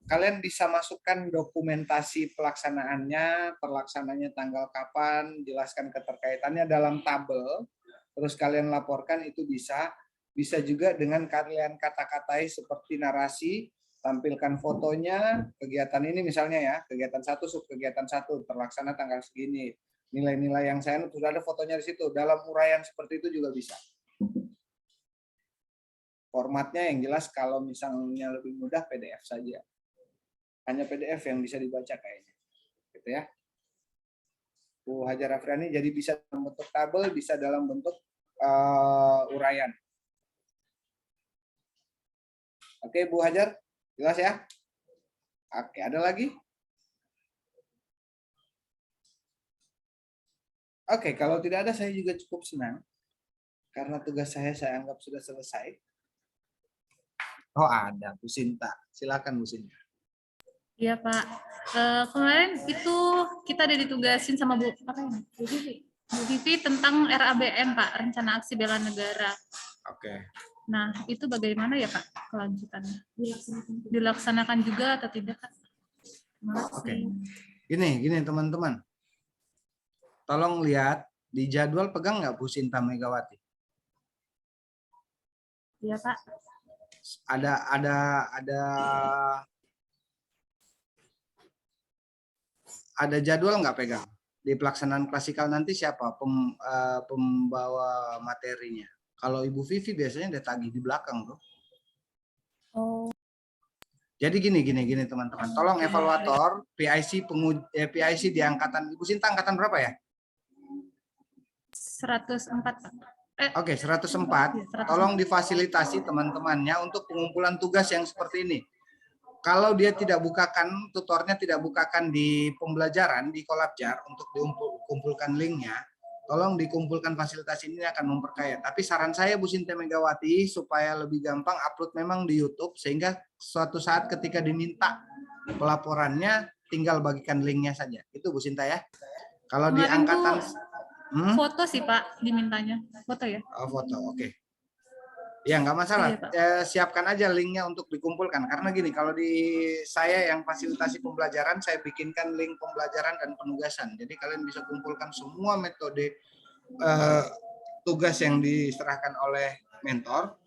kalian bisa masukkan dokumentasi pelaksanaannya, terlaksananya tanggal kapan, jelaskan keterkaitannya dalam tabel, terus kalian laporkan itu bisa juga dengan kalian kata-katai seperti narasi, tampilkan fotonya, kegiatan ini misalnya ya, kegiatan 1, subkegiatan 1, terlaksana tanggal segini, nilai-nilai yang saya sudah ada fotonya di situ, dalam uraian seperti itu juga bisa. Formatnya yang jelas kalau misalnya lebih mudah PDF saja. Hanya PDF yang bisa dibaca kayaknya. Gitu ya. Bu Hajar Afriani, jadi bisa dalam bentuk tabel, bisa dalam bentuk uraian. Oke, Bu Hajar, jelas ya? Oke, ada lagi? Oke, kalau tidak ada saya juga cukup senang. Karena tugas saya anggap sudah selesai. Oh, ada Bu Sinta. Silakan Bu Sinta. Iya Pak. Kemarin itu kita ada ditugasin sama Bu Vivi tentang RABN Pak, Rencana Aksi Bela Negara. Oke. Nah, itu bagaimana ya Pak kelanjutannya? Dilaksanakan juga atau tidak Pak? Oke. Gini teman-teman. Tolong lihat di jadwal, pegang nggak Bu Sinta Megawati? Iya Pak. Ada jadwal nggak pegang? Di pelaksanaan klasikal nanti siapa pembawa materinya? Kalau Ibu Vivi biasanya dia tagih di belakang tuh. Oh. Jadi gini teman-teman. Tolong evaluator PIC PIC di angkatan Ibu Sinta angkatan berapa ya? 104 Pak. Oke, 104. Tolong difasilitasi teman-temannya untuk pengumpulan tugas yang seperti ini. Kalau dia tidak bukakan, tutornya tidak bukakan di pembelajaran, di Kolabjar untuk dikumpulkan linknya, tolong dikumpulkan fasilitas ini akan memperkaya. Tapi saran saya Bu Sinta Megawati supaya lebih gampang upload memang di YouTube sehingga suatu saat ketika diminta pelaporannya tinggal bagikan linknya saja. Itu Bu Sinta ya. Kalau di Kemarin angkatan foto sih Pak dimintanya. Foto ya? Oh, foto, oke. Ya nggak masalah. Iya, Siapkan aja linknya untuk dikumpulkan. Karena gini, kalau di saya yang fasilitasi pembelajaran, saya bikinkan link pembelajaran dan penugasan. Jadi kalian bisa kumpulkan semua metode tugas yang diserahkan oleh mentor.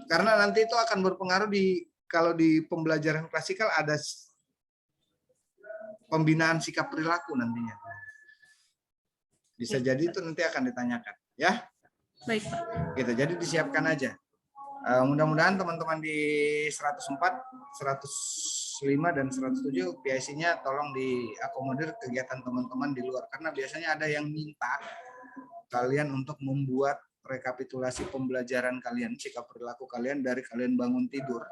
Karena nanti itu akan berpengaruh kalau di pembelajaran klasikal ada pembinaan sikap perilaku nantinya. Bisa jadi itu nanti akan ditanyakan, ya. Baik, Pak. Gitu, jadi disiapkan aja. Mudah-mudahan teman-teman di 104, 105 dan 107 PIC-nya tolong diakomodir kegiatan teman-teman di luar karena biasanya ada yang minta kalian untuk membuat rekapitulasi pembelajaran kalian, sikap perilaku kalian dari kalian bangun tidur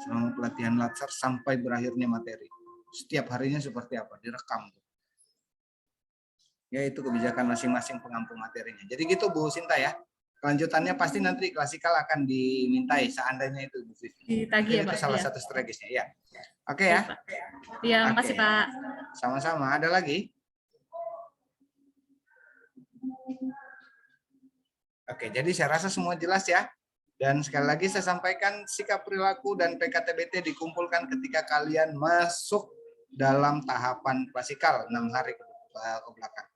selama pelatihan latsar sampai berakhirnya materi. Setiap harinya seperti apa, direkam. Ya itu kebijakan masing-masing pengampu materinya. Jadi gitu Bu Sinta ya. Kelanjutannya pasti nanti klasikal akan dimintai seandainya itu Bu Vivi. Ditagih ya Itu Pak. salah Ya. satu strategisnya ya. Oke ya. Iya, makasih Oke. Pak. Sama-sama. Ada lagi? Oke, jadi saya rasa semua jelas ya. Dan sekali lagi saya sampaikan sikap perilaku dan PKTBT dikumpulkan ketika kalian masuk dalam tahapan klasikal 6 hari ke belakang.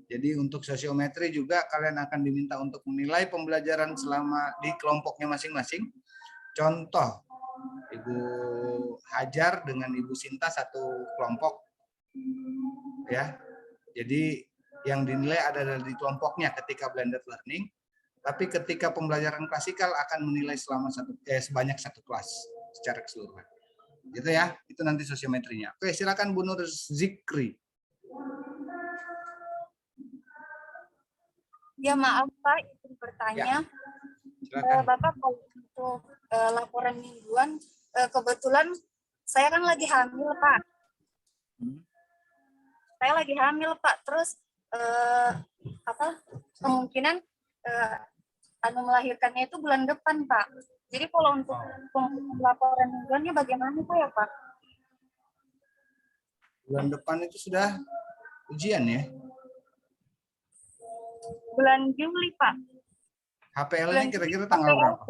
Jadi untuk sosiometri juga kalian akan diminta untuk menilai pembelajaran selama di kelompoknya masing-masing. Contoh, Ibu Hajar dengan Ibu Sinta satu kelompok. Ya. Jadi yang dinilai ada di kelompoknya ketika blended learning. Tapi ketika pembelajaran klasikal akan menilai sebanyak satu kelas secara keseluruhan. Gitu ya. Itu nanti sosiometrinya. Oke, silakan Bu Nur Zikri. Ya maaf Pak, izin bertanya. Bapak kalau untuk laporan mingguan, kebetulan saya kan lagi hamil Pak. Saya lagi hamil Pak, terus kemungkinan melahirkannya itu bulan depan Pak. Jadi kalau untuk laporan mingguannya bagaimana Pak ya Pak? Bulan depan itu sudah ujian ya? Bulan Juli Pak. HPL-nya kira-kira tanggal berapa?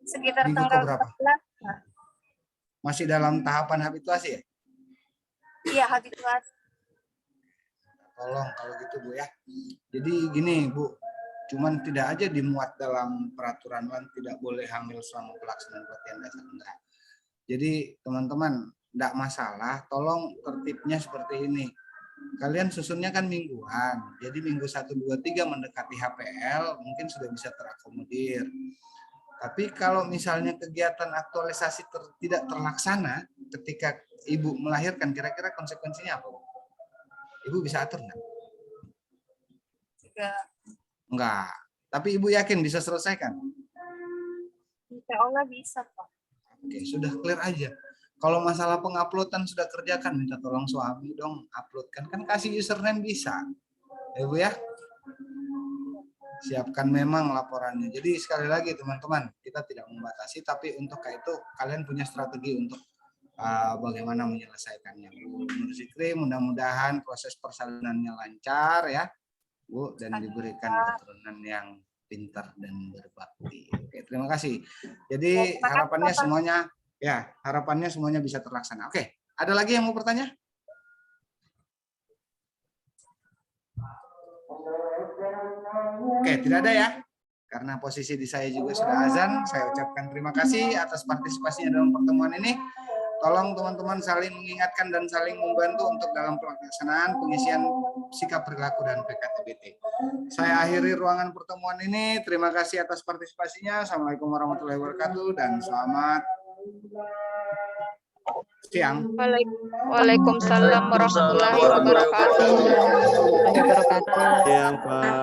Sekitar Minggu tanggal keberapa? 14 Pak. Masih dalam tahapan habituasi ya? Iya, habituasi. Tolong kalau gitu Bu ya. Jadi gini Bu, cuman tidak aja dimuat dalam peraturan tidak boleh hamil selama pelaksanaan pelatihan dasar enggak. Jadi teman-teman enggak masalah, tolong tertibnya seperti ini. Kalian susunnya kan mingguan, jadi minggu 1, 2, 3 mendekati HPL mungkin sudah bisa terakomodir. Tapi kalau misalnya kegiatan aktualisasi tidak terlaksana ketika Ibu melahirkan, kira-kira konsekuensinya apa? Ibu bisa atur nggak? Enggak. Tapi Ibu yakin bisa selesaikan? Insya Allah bisa Pak. Oke, sudah clear aja. Kalau masalah penguploadan sudah kerjakan, minta tolong suami dong uploadkan. Kan kasih username bisa. Ya Bu ya. Siapkan memang laporannya. Jadi sekali lagi teman-teman, kita tidak membatasi, tapi untuk itu kalian punya strategi untuk bagaimana menyelesaikannya. Bu Nur Zikri, mudah-mudahan proses persalinannya lancar ya Bu, dan diberikan keturunan yang pintar dan berbakti. Oke, terima kasih. Jadi harapannya semuanya bisa terlaksana. Oke, ada lagi yang mau bertanya? Oke, tidak ada ya. Karena posisi di saya juga sudah azan, saya ucapkan terima kasih atas partisipasinya dalam pertemuan ini. Tolong teman-teman saling mengingatkan dan saling membantu untuk dalam pelaksanaan pengisian sikap perilaku dan PKTBT. Saya akhiri ruangan pertemuan ini. Terima kasih atas partisipasinya. Assalamualaikum warahmatullahi wabarakatuh dan selamat siang. Waalaikumsalam warahmatullahi wabarakatuh. Siang Pak.